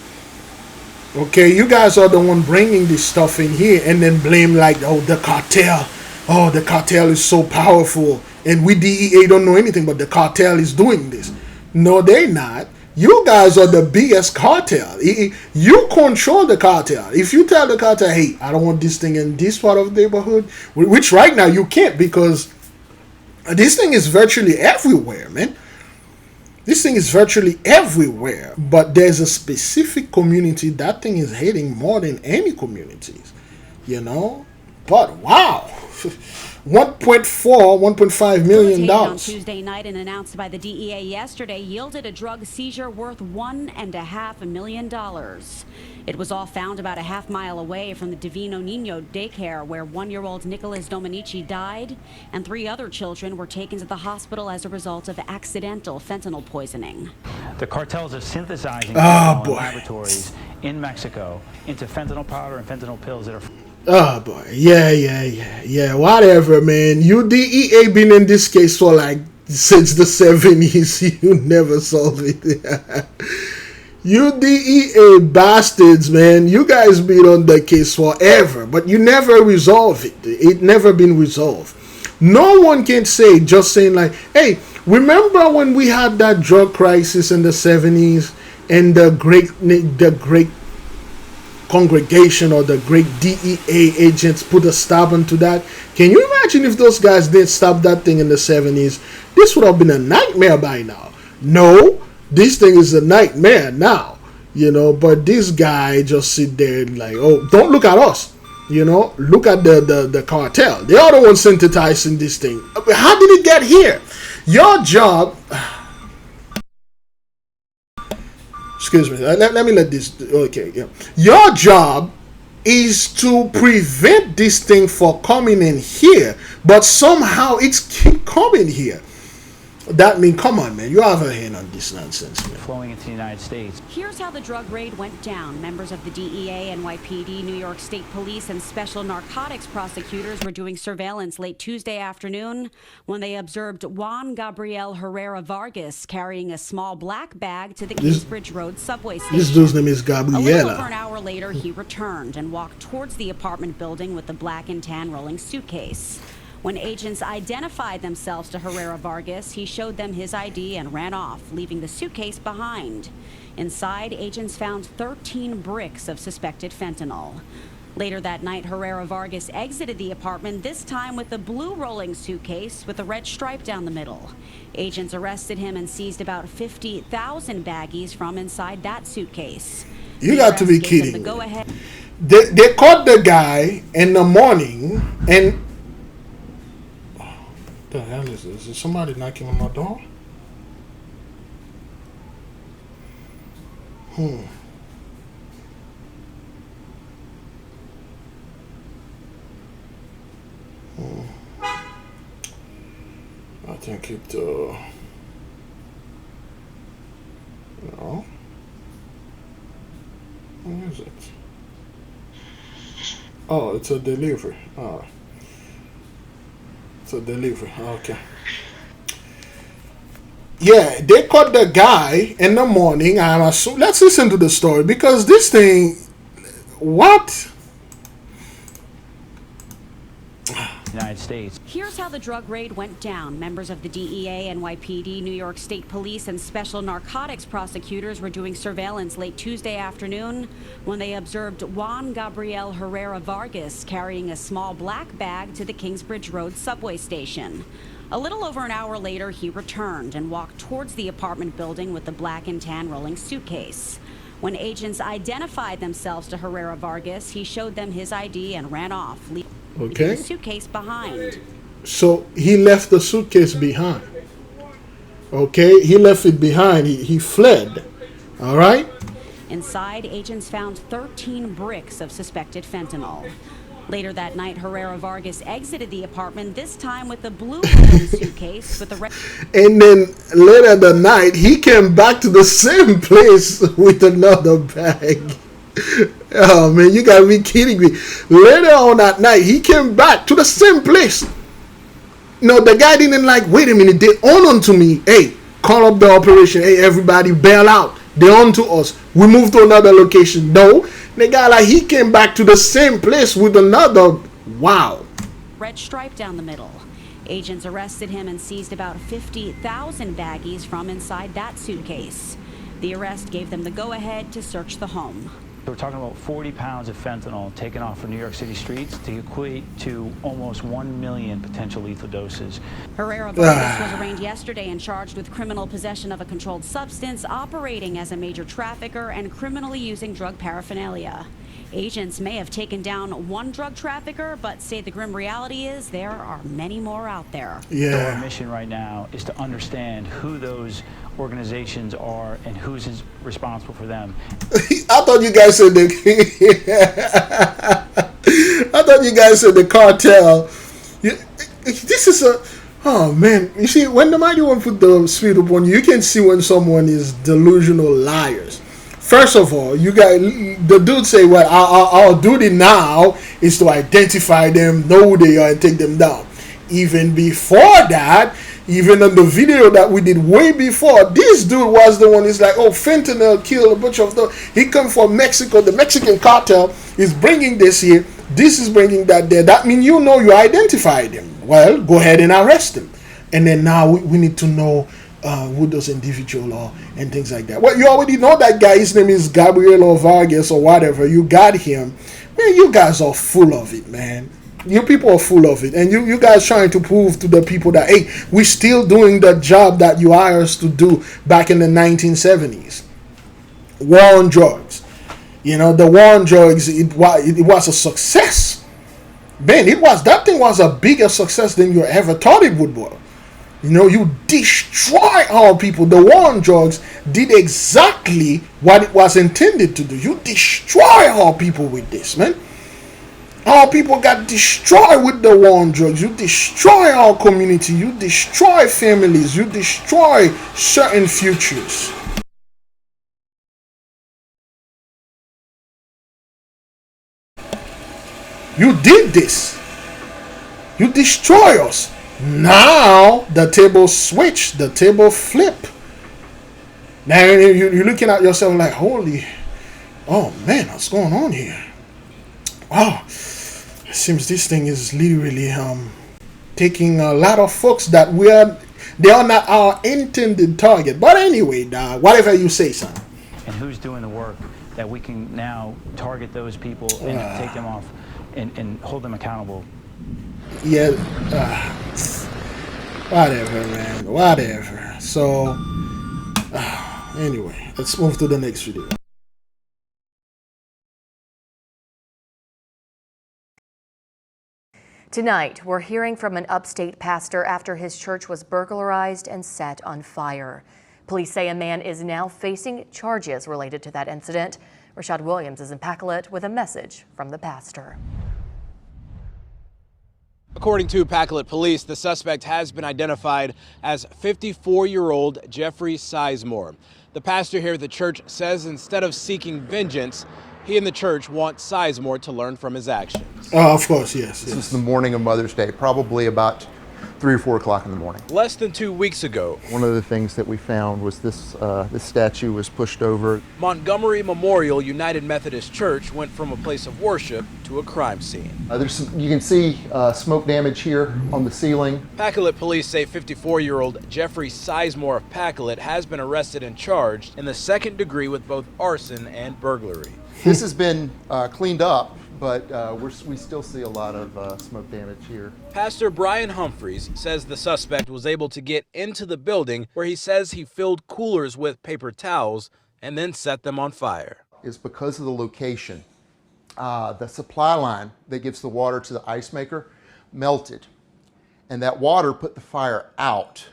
Okay, you guys are the one bringing this stuff in here and then blame like, oh, the cartel. Oh, the cartel is so powerful. And we DEA don't know anything, but the cartel is doing this. No, they're not. You guys are the biggest cartel. You control the cartel. If you tell the cartel, hey, I don't want this thing in this part of the neighborhood, which right now you can't because this thing is virtually everywhere, man. This thing is virtually everywhere, but there's a specific community that thing is hating more than any communities, But wow, $1.5 million. On Tuesday night and announced by the DEA yesterday yielded a drug seizure worth $1.5 million. It was all found about a half-mile away from the Divino Niño daycare where 1-year-old Nicholas Dominici died, and 3 other children were taken to the hospital as a result of accidental fentanyl poisoning. The cartels are synthesizing fentanyl in laboratories in Mexico into fentanyl powder and fentanyl pills that are... Oh boy, yeah, whatever, man. UDEA been in this case for like since the 70s. You never solve it. UDEA bastards, man. You guys been on the case forever, but you never resolve it. It never been resolved. No one can say, just saying like, hey, remember when we had that drug crisis in the 70s and the great congregation or the great DEA agents put a stop onto that. Can you imagine if those guys didn't stop that thing in the 70s? This would have been a nightmare by now. No, this thing is a nightmare now, you know, but this guy just sit there like, oh, don't look at us, you know, look at the cartel. They are the ones synthesizing this thing. How did it get here? Your job, excuse me, let me let this, okay, yeah. Your job is to prevent this thing from coming in here, but somehow it's keep coming here. That means, come on, man, you have a hand on this nonsense, man. Flowing into the United States. Here's how the drug raid went down. Members of the DEA, NYPD, New York State Police, and special narcotics prosecutors were doing surveillance late Tuesday afternoon when they observed Juan Gabriel Herrera Vargas carrying a small black bag to the Kingsbridge Road subway station. This dude's name is A little Gabriela. over an hour later, he returned and walked towards the apartment building with the black and tan rolling suitcase. When agents identified themselves to Herrera Vargas, he showed them his ID and ran off, leaving the suitcase behind. Inside, agents found 13 bricks of suspected fentanyl. Later that night, Herrera Vargas exited the apartment, this time with a blue rolling suitcase with a red stripe down the middle. Agents arrested him and seized about 50,000 baggies from inside that suitcase. You got to be kidding me. They caught the guy in the morning and... What the hell is this? Is somebody knocking on my door? I think it, no. Where is it? Oh, it's a delivery. Oh. It's a delivery. Okay. Yeah, they caught the guy in the morning. I'm assuming. Let's listen to the story because this thing. What? United States. Here's how the drug raid went down. Members of the DEA, NYPD, New York State Police, and special narcotics prosecutors were doing surveillance late Tuesday afternoon when they observed Juan Gabriel Herrera Vargas carrying a small black bag to the Kingsbridge Road subway station. A little over an hour later, he returned and walked towards the apartment building with the black and tan rolling suitcase. When agents identified themselves to Herrera Vargas, he showed them his ID and ran off, leaving the suitcase behind. So he left the suitcase behind. Okay, he left it behind. He fled. All right. Inside, agents found 13 bricks of suspected fentanyl. Later that night, Herrera Vargas exited the apartment, this time with a blue suitcase with a red. And then later that night, he came back to the same place with another bag. Oh man, you gotta be kidding me. Later on that night, he came back to the same place. No, the guy didn't wait a minute, they own onto me. Hey, call up the operation. Hey, everybody bail out. They own to us. We move to another location. No, the guy he came back to the same place with another. Wow. Red stripe down the middle. Agents arrested him and seized about 50,000 baggies from inside that suitcase. The arrest gave them the go-ahead to search the home. We're talking about 40 pounds of fentanyl taken off from New York City streets to equate to almost 1 million potential lethal doses. Herrera Vargas was arraigned yesterday and charged with criminal possession of a controlled substance, operating as a major trafficker, and criminally using drug paraphernalia. Agents may have taken down one drug trafficker, but say the grim reality is there are many more out there. Yeah. So our mission right now is to understand who those organizations are and who's responsible for them. I thought you guys said the cartel. This is a... Oh, man. You see, when the mighty one put the speed up on you, you can see when someone is delusional liars. First of all, you guys, the dude say, well, our duty now is to identify them, know who they are, and take them down. Even before that, even on the video that we did way before, this dude was the one. He's like, oh, fentanyl killed a bunch of them. He come from Mexico. The Mexican cartel is bringing this here. This is bringing that there. That means you identified him. Well, go ahead and arrest him. And then now we need to know with those individual and things like that. Well, you already know that guy. His name is Gabriel or Vargas or whatever. You got him. Man, you guys are full of it, man. You people are full of it. And you guys trying to prove to the people that, hey, we're still doing the job that you hired us to do back in the 1970s. War on drugs. You know, the war on drugs, it was a success. Man, that thing was a bigger success than you ever thought it would be. You know, you destroy our people. The war on drugs did exactly what it was intended to do. You destroy our people with this, man. Our people got destroyed with the war on drugs. You destroy our community. You destroy families. You destroy certain futures. You did this. You destroy us. Now the table switch, the table flip. Now you're looking at yourself like, holy, oh man, what's going on here? Wow, it seems this thing is literally taking a lot of folks that they are not our intended target. But anyway, whatever you say, son. And who's doing the work that we can now target those people and take them off and hold them accountable? Yeah, whatever, man, whatever. So, anyway, let's move to the next video. Tonight, we're hearing from an upstate pastor after his church was burglarized and set on fire. Police say a man is now facing charges related to that incident. Rashad Williams is in Pacolet with a message from the pastor. According to Pacolet police, the suspect has been identified as 54-year-old Jeffrey Sizemore. The pastor here at the church says instead of seeking vengeance, he and the church want Sizemore to learn from his actions. Of course, yes. This was the morning of Mother's Day, probably about 3 or 4 o'clock in the morning. Less than 2 weeks ago, one of the things that we found was this statue was pushed over. Montgomery Memorial United Methodist Church went from a place of worship to a crime scene. You can see smoke damage here on the ceiling. Pacolet police say 54-year-old Jeffrey Sizemore of Pacolet has been arrested and charged in the second degree with both arson and burglary. This has been cleaned up, but we still see a lot of smoke damage here. Pastor Brian Humphreys says the suspect was able to get into the building where he says he filled coolers with paper towels and then set them on fire. It's because of the location. The supply line that gives the water to the ice maker melted, and that water put the fire out,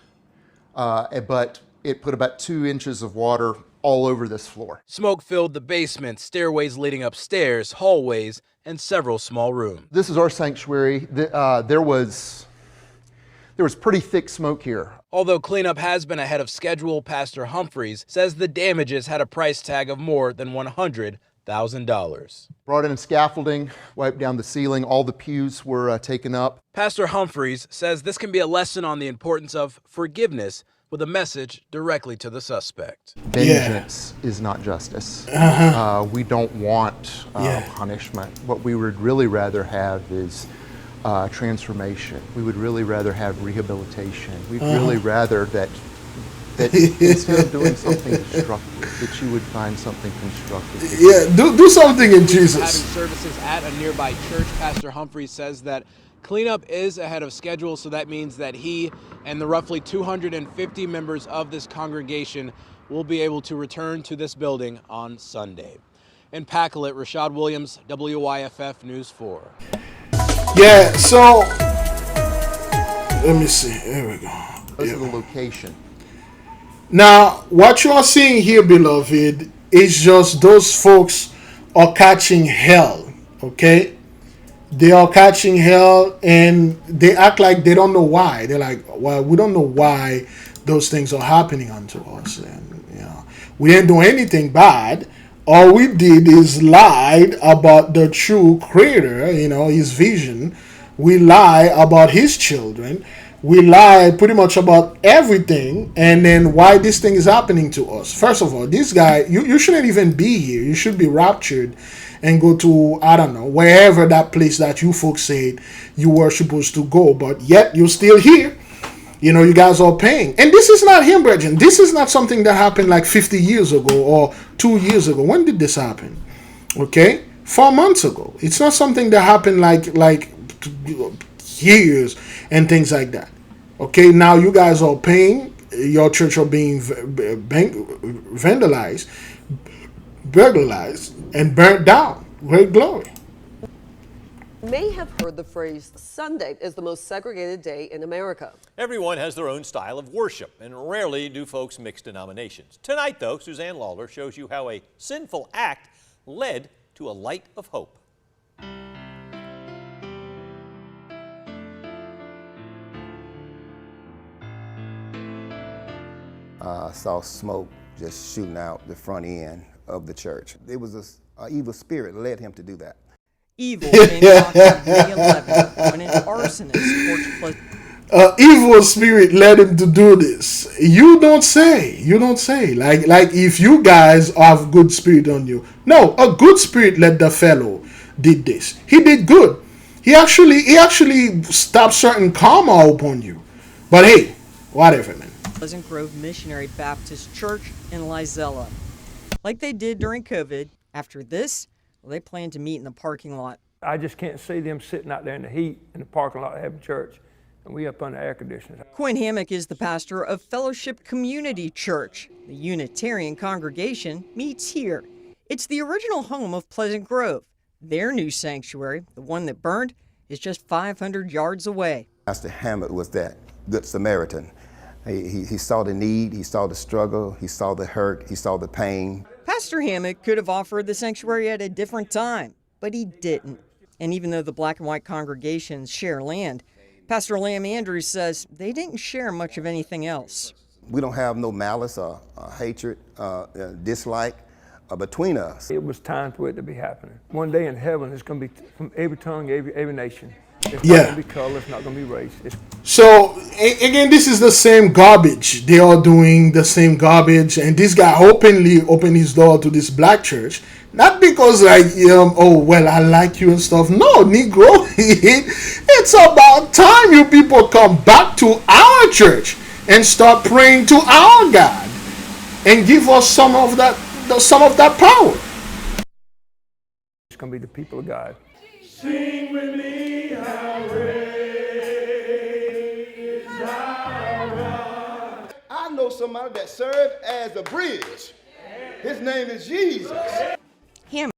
but it put about 2 inches of water all over this floor. Smoke filled the basement, stairways leading upstairs, hallways, and several small rooms. This is our sanctuary. There was pretty thick smoke here. Although cleanup has been ahead of schedule, Pastor Humphreys says the damages had a price tag of more than $100,000. Brought in scaffolding, wiped down the ceiling, all the pews were taken up. Pastor Humphreys says this can be a lesson on the importance of forgiveness, with a message directly to the suspect. Vengeance is not justice. We don't want punishment. What we would really rather have is transformation. We would really rather have rehabilitation. We'd really rather that instead of doing something destructive, that you would find something constructive. Yeah, do something in Jesus. Having services at a nearby church, Pastor Humphreys says that cleanup is ahead of schedule, so that means that he and the roughly 250 members of this congregation will be able to return to this building on Sunday. In Pacolet, Rashad Williams, WYFF News 4. Yeah, so let me see. There we go. Those are the location. Now, what you are seeing here, beloved, is just those folks are catching hell, okay? They are catching hell, and they act like they don't know why. They're like, well, we don't know why those things are happening unto us. And, you know, we didn't do anything bad. All we did is lied about the true creator, you know, his vision. We lie about his children. We lie pretty much about everything. And then why this thing is happening to us. First of all, this guy, you shouldn't even be here. You should be raptured and go to, I don't know, wherever that place that you folks said you were supposed to go. But yet you're still here. You guys are paying. And this is not him, brethren. This is not something that happened like 50 years ago or 2 years ago. When did this happen? Okay? 4 months ago. It's not something that happened like years and things like that. Okay? Now you guys are paying. Your church are being vandalized, burglarized, and burnt down. Great glory. May have heard the phrase Sunday is the most segregated day in America. Everyone has their own style of worship, and rarely do folks mix denominations. Tonight, though, Suzanne Lawler shows you how a sinful act led to a light of hope. I saw smoke just shooting out the front end of the church. It was an evil spirit led him to do that. Evil came out on May 11th when an arsonist torched Evil spirit led him to do this. You don't say. Like if you guys have good spirit on you. No, a good spirit led the fellow did this. He did good. He actually stopped certain karma upon you. But hey, whatever, man. Pleasant Grove Missionary Baptist Church in Lizella. Like they did during COVID, after this, they plan to meet in the parking lot. I just can't see them sitting out there in the heat in the parking lot having church, and we up under air conditioners. Quinn Hammock is the pastor of Fellowship Community Church. The Unitarian congregation meets here. It's the original home of Pleasant Grove. Their new sanctuary, the one that burned, is just 500 yards away. Pastor Hammock was that good Samaritan. He saw the need, he saw the struggle, he saw the hurt, he saw the pain. Pastor Hammock could have offered the sanctuary at a different time, but he didn't. And even though the black and white congregations share land, Pastor Lamb Andrews says they didn't share much of anything else. We don't have no malice or hatred, dislike between us. It was time for it to be happening. One day in heaven, it's going to be from every tongue, every nation. It's not going to be color, it's not going to be race. So, again, this is the same garbage. They are doing the same garbage. And this guy openly opened his door to this black church. Not because, like, oh, well, I like you and stuff. No, Negro. It's about time you people come back to our church and start praying to our God. And give us some of that power. It's going to be the people of God. Sing with me, how great is our God. I know somebody that served as a bridge. His name is Jesus. Him.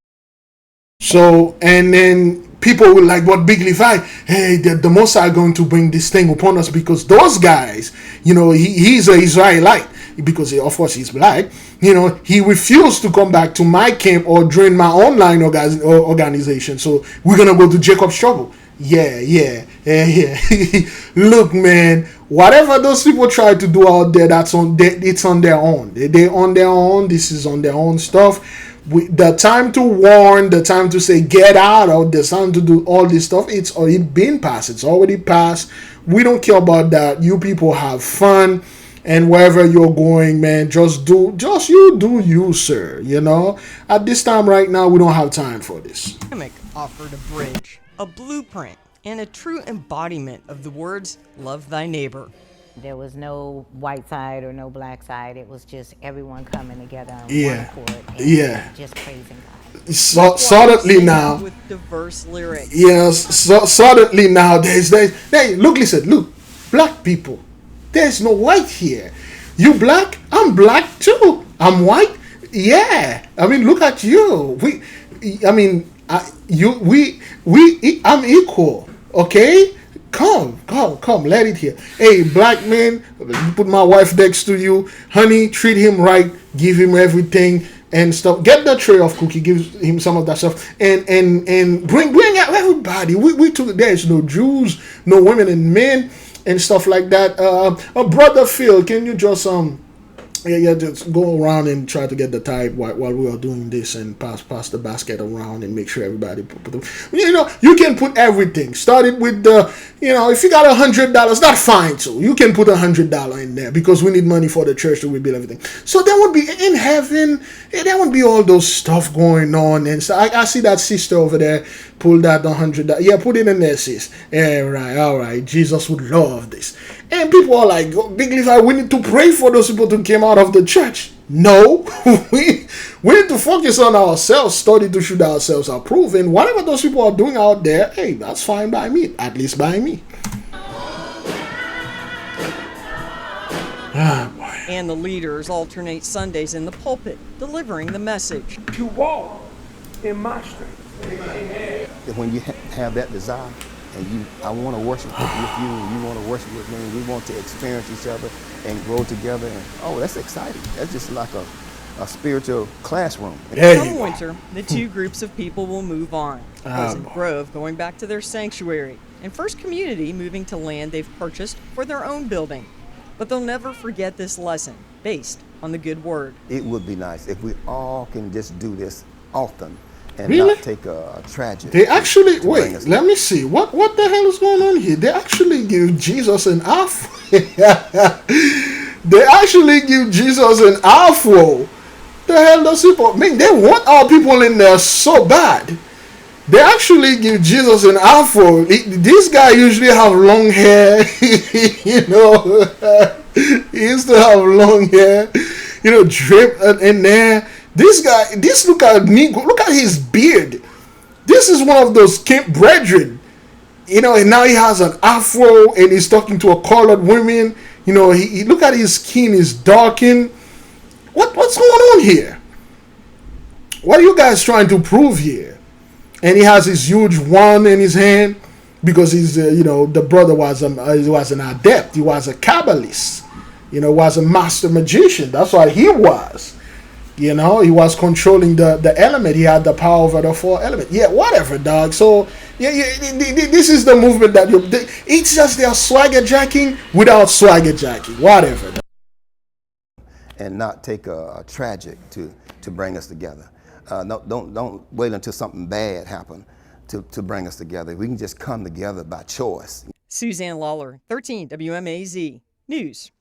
So, and then people will like, what Big Levi? Hey, the Messiah going to bring this thing upon us because those guys, he's an Israelite. Because of course he's black, he refused to come back to my camp or join my online organization. So we're gonna go to Jacob's trouble. Yeah. Look, man, whatever those people try to do out there, it's on their own. They're on their own. This is on their own stuff. The time to warn, the time to say get out, or the time to do all this stuff, it's already been passed. It's already passed. We don't care about that. You people have fun. And wherever you're going, man, just you do you, sir. At this time right now, we don't have time for this. Hammock offered a bridge, a blueprint, and a true embodiment of the words, love thy neighbor. There was no white side or no black side. It was just everyone coming together on one accord and just praising God. Suddenly now, with diverse lyrics. Yes, suddenly now, hey, look, black people. There's no white here. You black? I'm black too. I'm white? Yeah. I mean, look at you. I'm equal. Okay? Come. Let it here. Hey, black man, put my wife next to you. Honey, treat him right. Give him everything and stuff. Get the tray of cookie. Give him some of that stuff. And bring out everybody. We took. There's no Jews, no women and men. And stuff like that. Brother Phil, can you just just go around and try to get the tithe while we are doing this and pass the basket around and make sure everybody you can put everything. Started with the if you got $100, that's fine too. You can put $100 in there because we need money for the church to rebuild everything. So there would be in heaven, there would be all those stuff going on. And so I see that sister over there pull that $100. Yeah, put it in there, sis. Yeah, right, all right. Jesus would love this. And people are like, oh, Big Levi, we need to pray for those people to come out of the church. No, we need to focus on ourselves, study to shoot ourselves approved. And whatever those people are doing out there, hey, that's fine by me, at least by me. Ah, boy. And the leaders alternate Sundays in the pulpit, delivering the message. To walk in my strength. When you have that desire, and I want to worship with you, and you want to worship with me, and we want to experience each other and grow together, and oh, that's exciting. That's just like a spiritual classroom. Come winter, the two groups of people will move on. Pleasant Grove going back to their sanctuary, and First Community moving to land they've purchased for their own building. But they'll never forget this lesson, based on the good word. It would be nice if we all can just do this often and Really? not take a tragedy. They actually, wait, let me see. What the hell is going on here? They actually give Jesus an afro. They actually give Jesus an afro. The hell those people, man, they want our people in there so bad. They actually give Jesus an afro. This guy usually have long hair, you know. He used to have long hair, you know, drip in there. This guy, look at me, look at his beard. This is one of those Camp Brethren, you know, and now he has an afro and he's talking to a colored woman. You know, he look at his skin is darkened. What's going on here? What are you guys trying to prove here? And he has his huge wand in his hand because he's, you know, the brother was an adept. He was a Kabbalist, you know, was a master magician. That's what he was. You know, he was controlling the element. He had the power over the four elements. Yeah, whatever, dog. So, yeah, this is the movement that it's just they're swagger jacking without swagger jacking. Whatever. Dog. And not take a tragic to bring us together. No, don't wait until something bad happens to bring us together. We can just come together by choice. Suzanne Lawler, 13 WMAZ News.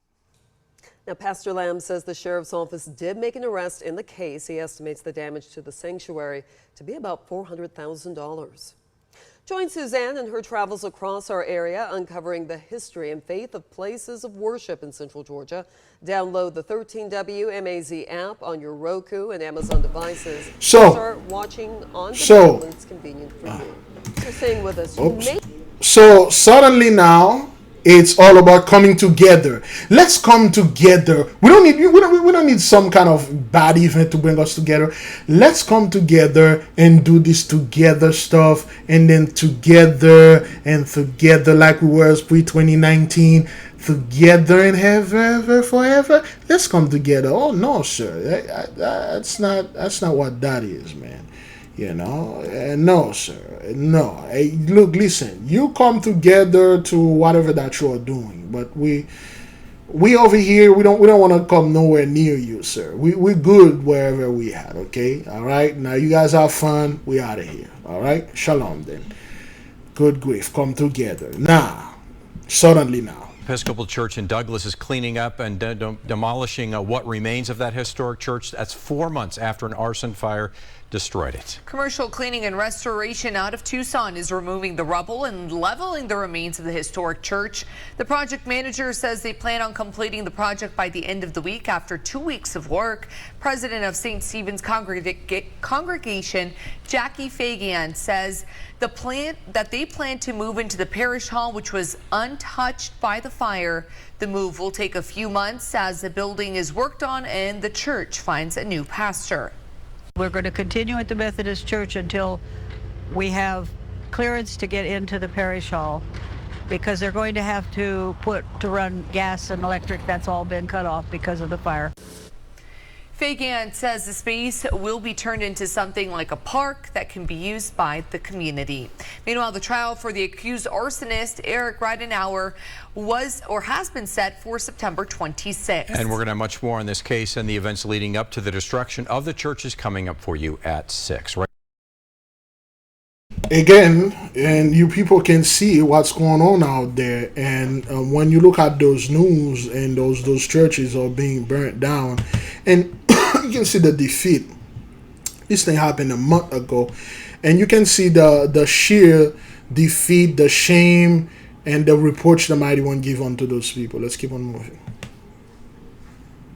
Now, Pastor Lamb says the sheriff's office did make an arrest in the case. He estimates the damage to the sanctuary to be about $400,000. Join Suzanne in her travels across our area, uncovering the history and faith of places of worship in Central Georgia. Download the 13 WMAZ app on your Roku and Amazon devices. Start watching on demand when it's convenient for you. So staying with us. So suddenly now, it's all about coming together. Let's come together. We don't need some kind of bad event to bring us together. Let's come together and do this together stuff, and then together like we were pre-2019, together and ever forever. Let's come together. Oh no, sir, that's not what that is, man. You know, no, sir, no. Hey, look, listen. You come together to whatever that you are doing, but we over here, we don't want to come nowhere near you, sir. We're good wherever we at. Okay, all right. Now you guys have fun. We out of here. All right. Shalom then. Good grief, come together now. Suddenly now. Episcopal Church in Douglas is cleaning up and demolishing what remains of that historic church. That's 4 months after an arson fire destroyed it. Commercial Cleaning and Restoration out of Tucson is removing the rubble and leveling the remains of the historic church. The project manager says they plan on completing the project by the end of the week after 2 weeks of work. President of St. Stephen's Congregation, Jackie Fagan, says they plan to move into the parish hall, which was untouched by the fire. The move will take a few months as the building is worked on and the church finds a new pastor. We're going to continue at the Methodist Church until we have clearance to get into the parish hall, because they're going to have to run gas and electric. That's all been cut off because of the fire. Fagan says the space will be turned into something like a park that can be used by the community. Meanwhile, the trial for the accused arsonist, Eric Ridenauer, has been set for September 26th. And we're going to have much more on this case and the events leading up to the destruction of the churches coming up for you at 6. Right? Again, and you people can see what's going on out there, and when you look at those news and those churches are being burnt down, and you can see the defeat. This thing happened a month ago, and you can see the sheer defeat, the shame, and the reproach the Mighty One give unto those people. Let's keep on moving.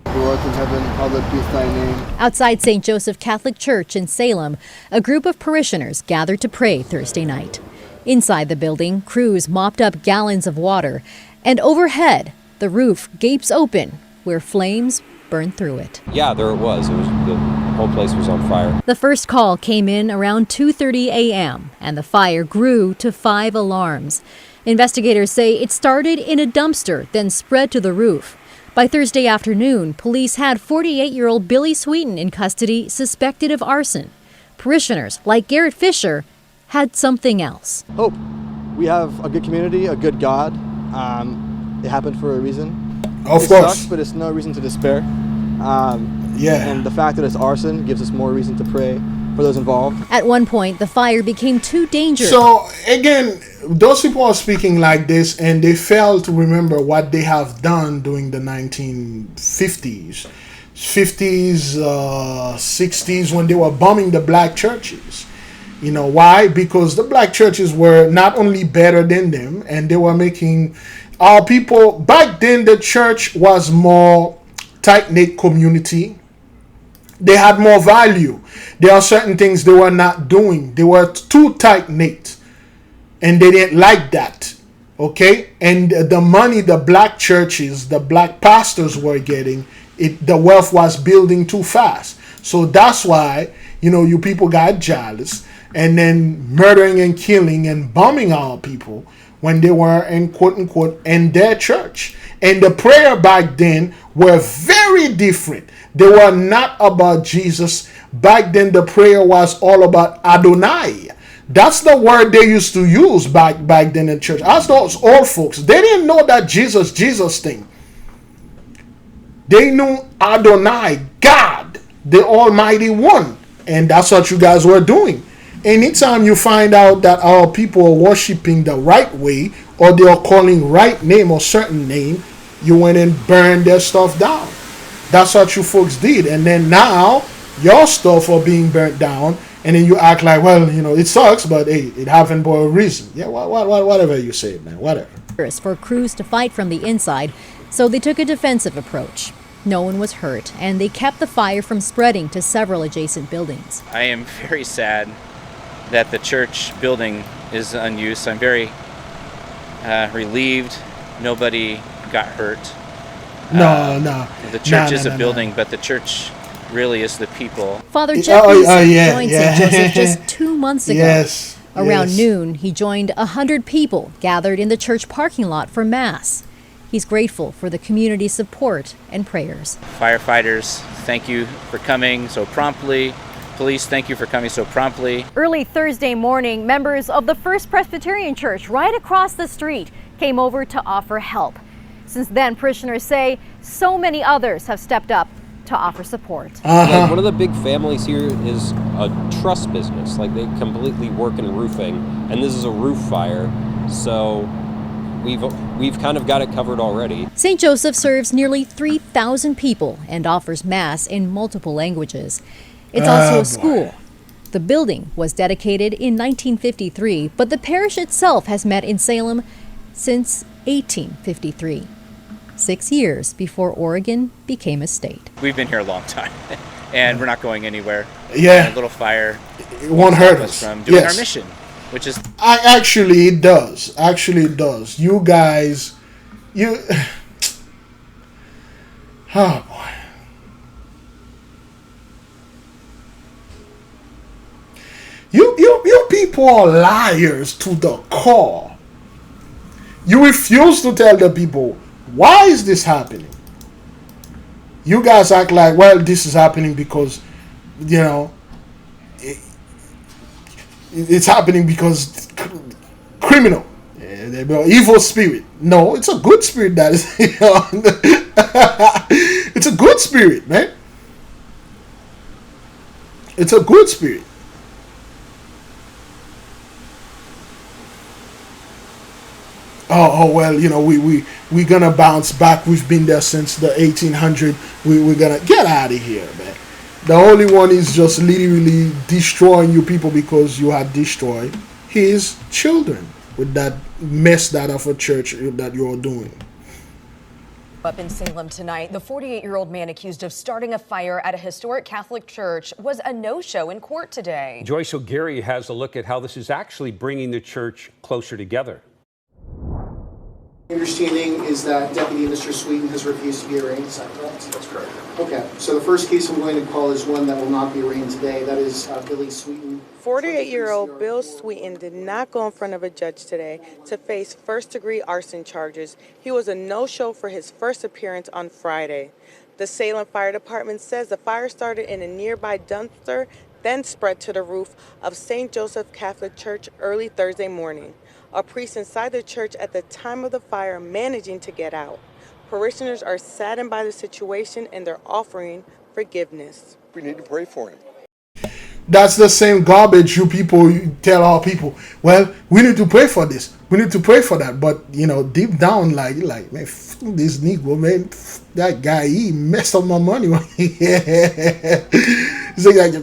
Who art in heaven, hallowed be thy name. Outside St. Joseph Catholic Church in Salem, a group of parishioners gathered to pray Thursday night. Inside the building, crews mopped up gallons of water, and overhead, the roof gapes open where flames burned through it. Yeah, there it was. The whole place was on fire. The first call came in around 2:30 a.m., and the fire grew to 5 alarms. Investigators say it started in a dumpster, then spread to the roof. By Thursday afternoon, police had 48-year-old Billy Sweeten in custody, suspected of arson. Parishioners, like Garrett Fisher, had something else. Hope. We have a good community, a good God. It happened for a reason. Of it course. Sucks, but it's no reason to despair. Yeah. And the fact that it's arson gives us more reason to pray for those involved. At one point, the fire became too dangerous. So, again, those people are speaking like this, and they fail to remember what they have done during the 1950s, 50s, 60s, when they were bombing the black churches. You know why? Because the black churches were not only better than them, and they were making our people. Back then, the church was more tight-knit community. They had more value. There are certain things they were not doing. They were too tight-knit, and they didn't like that. Okay? And the money the black churches, the black pastors were getting, the wealth was building too fast. So that's why, you people got jealous, and then murdering and killing and bombing our people when they were in quote-unquote in their church. And the prayer back then were very different. They were not about Jesus. Back then the prayer was all about Adonai. That's the word they used to use back then in church. As those old folks, they didn't know that Jesus thing. They knew Adonai, God, the Almighty One. And that's what you guys were doing. Anytime you find out that our people are worshiping the right way, or they are calling right name or certain name, you went and burned their stuff down. That's what you folks did. And then now your stuff are being burnt down, and then you act like, well, it sucks, but hey, it happened for a reason. Yeah, whatever you say, man, whatever. For crews to fight from the inside, so they took a defensive approach. No one was hurt, and they kept the fire from spreading to several adjacent buildings. I am very sad that the church building is unused. I'm very relieved nobody got hurt. No. The church is a building, but the church really is the people. Father Jeffries joined St. Joseph just 2 months ago. Around noon, he joined 100 people gathered in the church parking lot for Mass. He's grateful for the community's support and prayers. Firefighters, thank you for coming so promptly. Police, thank you for coming so promptly. Early Thursday morning, members of the First Presbyterian Church right across the street came over to offer help. Since then, parishioners say so many others have stepped up to offer support. One of the big families here is a truss business. Like, they completely work in roofing, and this is a roof fire, so we've kind of got it covered already. St. Joseph serves nearly 3,000 people and offers Mass in multiple languages. It's also a school. The building was dedicated in 1953, but the parish itself has met in Salem since 1853, 6 years before Oregon became a state. We've been here a long time, and we're not going anywhere. Yeah. A little fire it won't hurt us from doing our mission, which is... Actually, it does. You guys, oh boy. You people are liars to the core. You refuse to tell the people, why is this happening? You guys act like, well, this is happening because, it's happening because criminal, evil spirit. No, it's a good spirit that is, it's a good spirit, man. It's a good spirit. Oh well, we're gonna bounce back. We've been there since the 1800s. We're gonna get out of here, man. The Holy One is just literally destroying you people because you had destroyed his children. with that mess that of a church that you're doing. Up in Salem tonight, the 48-year-old man accused of starting a fire at a historic Catholic church was a no-show in court today. Joyce O'Geary has a look at how this is actually bringing the church closer together. Understanding is that Deputy Mr. Sweeten has refused to be arraigned. Is that correct? That's correct. Okay, so the first case I'm going to call is one that will not be arraigned today. That is Billy Sweeten. 48-year-old Bill Sweeten did not go in front of a judge today to face first-degree arson charges. He was a no-show for his first appearance on Friday. The Salem Fire Department says the fire started in a nearby dumpster, then spread to the roof of St. Joseph Catholic Church early Thursday morning. A priest inside the church at the time of the fire managing to get out. Parishioners are saddened by the situation and they're offering forgiveness. We need to pray for him. That's the same garbage you people tell our people. Well, we need to pray for this. We need to pray for that. But, you know, deep down, like man, this Negro, man, that guy, he messed up my money right here. He's like,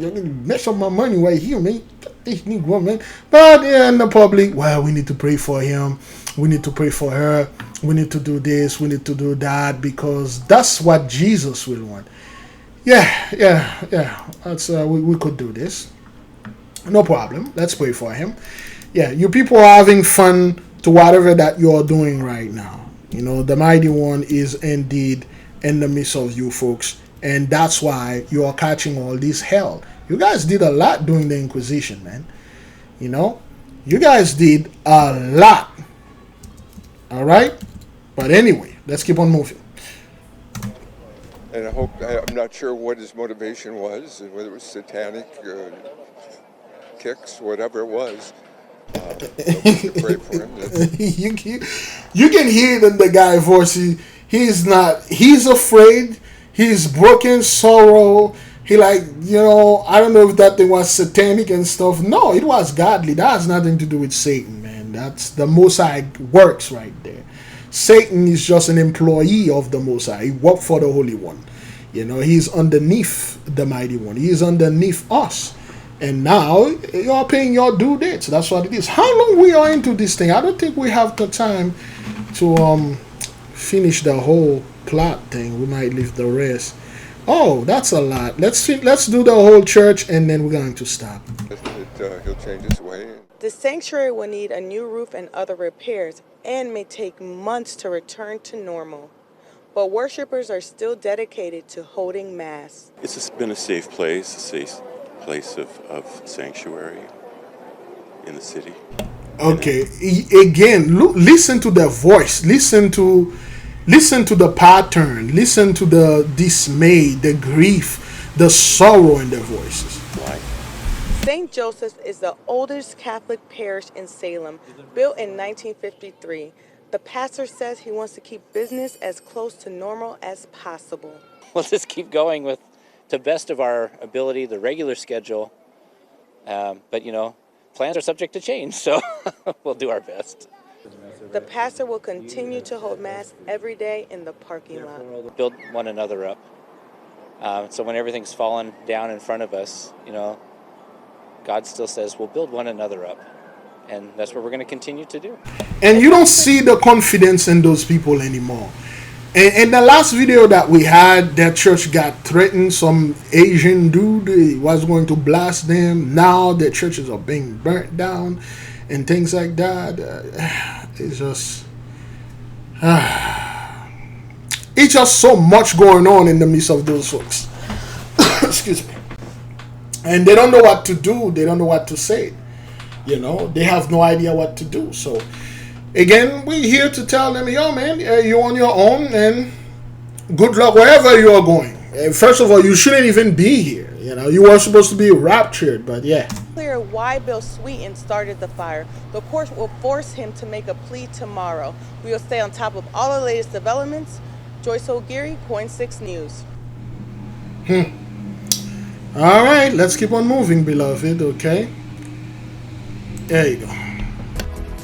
messed up my money right here, man. This Negro, man. But yeah, in the public, well, we need to pray for him. We need to pray for her. We need to do this. We need to do that, because that's what Jesus will want. Yeah. That's we could do this. No problem. Let's pray for him. Yeah, you people are having fun to whatever that you're doing right now. You know, the mighty one is indeed in the midst of you folks, and that's why you are catching all this hell. You guys did a lot during the Inquisition, man. You know, you guys did a lot. All right, but anyway, let's keep on moving. And I'm not sure what his motivation was, whether it was satanic kicks, whatever it was. Pray for him. You can hear it in the guy's voice. He's afraid. He's broken, sorrow. He I don't know if that thing was satanic and stuff. No, it was godly. That has nothing to do with Satan, man. That's the Most High works right there. Satan is just an employee of the Most High. He works for the Holy One. You know, he's underneath the Mighty One. He is underneath us. And now you're paying your due dates. That's what it is. How long we are into this thing? I don't think we have the time to finish the whole plot thing. We might leave the rest. Oh, that's a lot. Let's do the whole church, and then we're going to stop. He'll change his way. The sanctuary will need a new roof and other repairs, and may take months to return to normal. But worshipers are still dedicated to holding Mass. It's been a safe place, a safe place of sanctuary in the city. Okay, again, listen to the voice. Listen to the pattern. Listen to the dismay, the grief, the sorrow in their voices. Why? St. Joseph is the oldest Catholic parish in Salem, built in 1953. The pastor says he wants to keep business as close to normal as possible. We'll just keep going with, to best of our ability, the regular schedule. But, you know, plans are subject to change, so we'll do our best. The pastor will continue to hold Mass every day in the parking lot. Build one another up. So when everything's fallen down in front of us, you know, God still says we'll build one another up. And that's what we're going to continue to do. And you don't see the confidence in those people anymore. And in the last video that we had, that church got threatened. Some Asian dude was going to blast them. Now the churches are being burnt down and things like that. It's just so much going on in the midst of those folks. Excuse me. And they don't know what to do. They don't know what to say. You know, they have no idea what to do. So, again, we're here to tell them, yo, man, you're on your own, and good luck wherever you are going. First of all, you shouldn't even be here. You know, you were supposed to be raptured, but yeah. Clear why Bill Sweeten started the fire. The court will force him to make a plea tomorrow. We will stay on top of all the latest developments. Joyce O'Geary, Coin 6 News. All right, let's keep on moving, beloved, okay? There you go.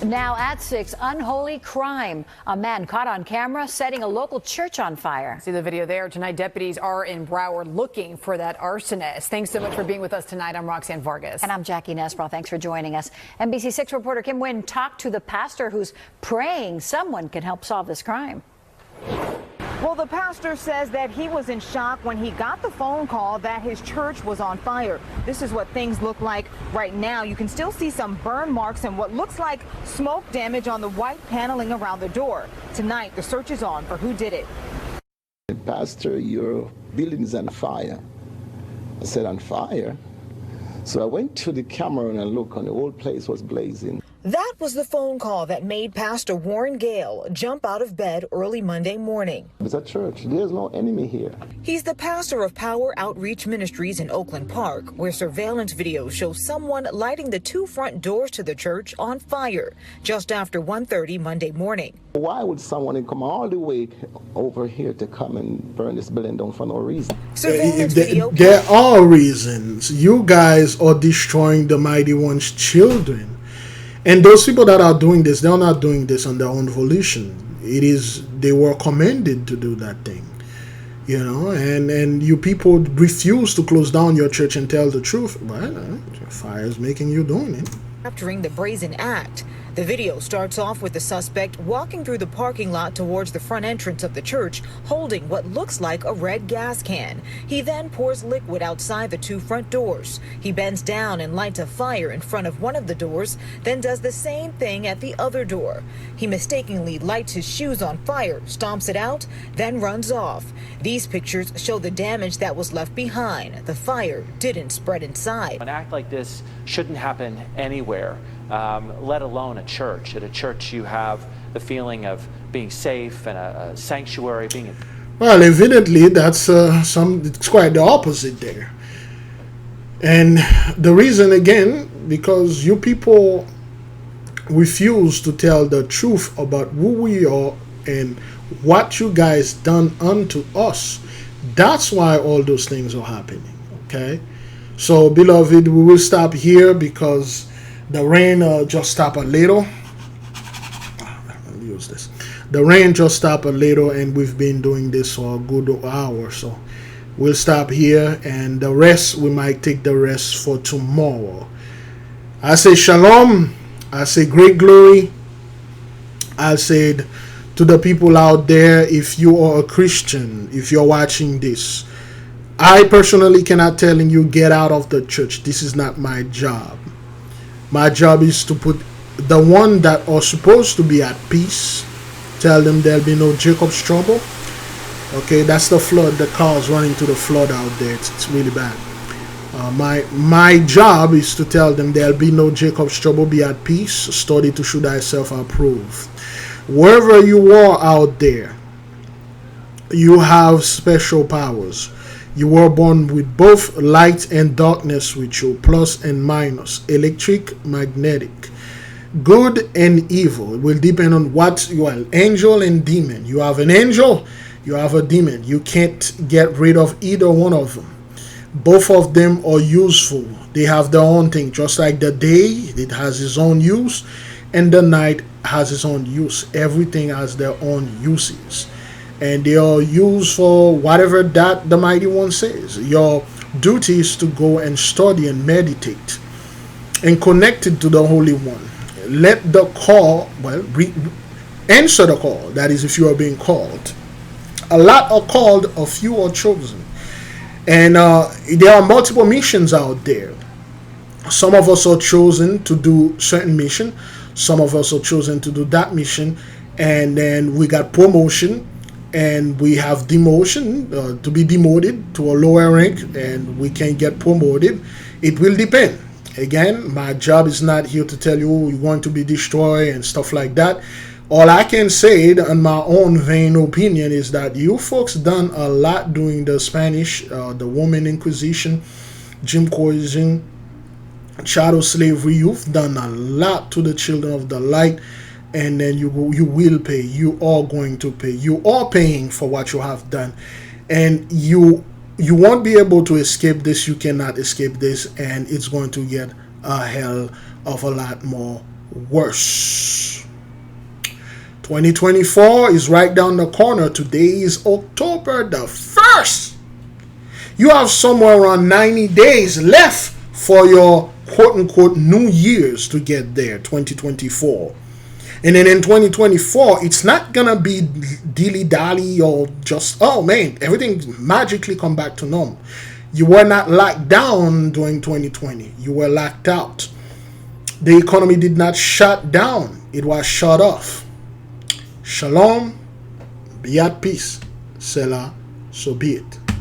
Now at 6, unholy crime. A man caught on camera setting a local church on fire. See the video there. Tonight, deputies are in Broward looking for that arsonist. Thanks so much for being with us tonight. I'm Roxanne Vargas. And I'm Jackie Nesbrough. Thanks for joining us. NBC6 reporter Kim Nguyen talked to the pastor who's praying someone can help solve this crime. Well, the pastor says that he was in shock when he got the phone call that his church was on fire. This is what things look like right now. You can still see some burn marks and what looks like smoke damage on the white paneling around the door. Tonight, the search is on for who did it. Pastor, your building is on fire. I said, on fire? So I went to the camera and I looked, and the whole place was blazing. That was the phone call that made Pastor Warren Gale jump out of bed early Monday morning. It's a church. There's no enemy here. He's the pastor of Power Outreach Ministries in Oakland Park, where surveillance video shows someone lighting the 2 front doors to the church on fire just after 1:30 Monday morning. Why would someone come all the way over here to come and burn this building down for no reason? There are reasons. You guys are destroying the Mighty One's children. And those people that are doing this, they're not doing this on their own volition. They were commanded to do that thing, you know. And you people refuse to close down your church and tell the truth. Well, fire is making you doing it. Capturing the brazen act. The video starts off with the suspect walking through the parking lot towards the front entrance of the church, holding what looks like a red gas can. He then pours liquid outside the 2 front doors. He bends down and lights a fire in front of one of the doors, then does the same thing at the other door. He mistakenly lights his shoes on fire, stomps it out, then runs off. These pictures show the damage that was left behind. The fire didn't spread inside. An act like this shouldn't happen anywhere. Let alone a church. At a church, you have the feeling of being safe and a sanctuary. Well, evidently, that's it's quite the opposite there. And the reason, again, because you people refuse to tell the truth about who we are and what you guys done unto us. That's why all those things are happening. Okay, so beloved, we will stop here because the rain just stopped a little. I'll use this. The rain just stopped a little, and we've been doing this for a good hour. So we'll stop here, and the rest, we might take the rest for tomorrow. I say shalom. I say great glory. I said to the people out there, if you are a Christian, if you're watching this, I personally cannot tell you get out of the church. This is not my job. My job is to put the one that are supposed to be at peace, tell them there'll be no Jacob's trouble. Okay, that's the flood, the cars running to the flood out there. It's really bad. My job is to tell them there'll be no Jacob's trouble, be at peace, study to show thyself approved. Wherever you are out there, you have special powers. You were born with both light and darkness with you, plus and minus, electric, magnetic, good and evil. It will depend on what you are, angel and demon. You have an angel, you have a demon. You can't get rid of either one of them. Both of them are useful. They have their own thing, just like the day, it has its own use, and the night has its own use. Everything has their own uses. And they are used for whatever that the Mighty One says. Your duty is to go and study and meditate and connect it to the Holy One. Let the call, answer the call. That is, if you are being called. A lot are called, a few are chosen. And there are multiple missions out there. Some of us are chosen to do certain mission. Some of us are chosen to do that mission. And then we got promotion. And we have demotion, to be demoted to a lower rank, and we can get promoted. It will depend. Again, my job is not here to tell you you're going to be destroyed and stuff like that. All I can say, in my own vain opinion, is that you folks done a lot during the Spanish, the Roman Inquisition, Jim Crow, chattel slavery. You've done a lot to the children of the light. And then you will pay. You are going to pay. You are paying for what you have done, and you won't be able to escape this. You cannot escape this, and it's going to get a hell of a lot more worse. 2024 is right down the corner. Today is October the 1st. You have somewhere around 90 days left for your quote-unquote New Year's to get there, 2024. And then in 2024, it's not going to be dilly-dally or just, oh man, everything magically come back to normal. You were not locked down during 2020. You were locked out. The economy did not shut down. It was shut off. Shalom. Be at peace. Selah. So be it.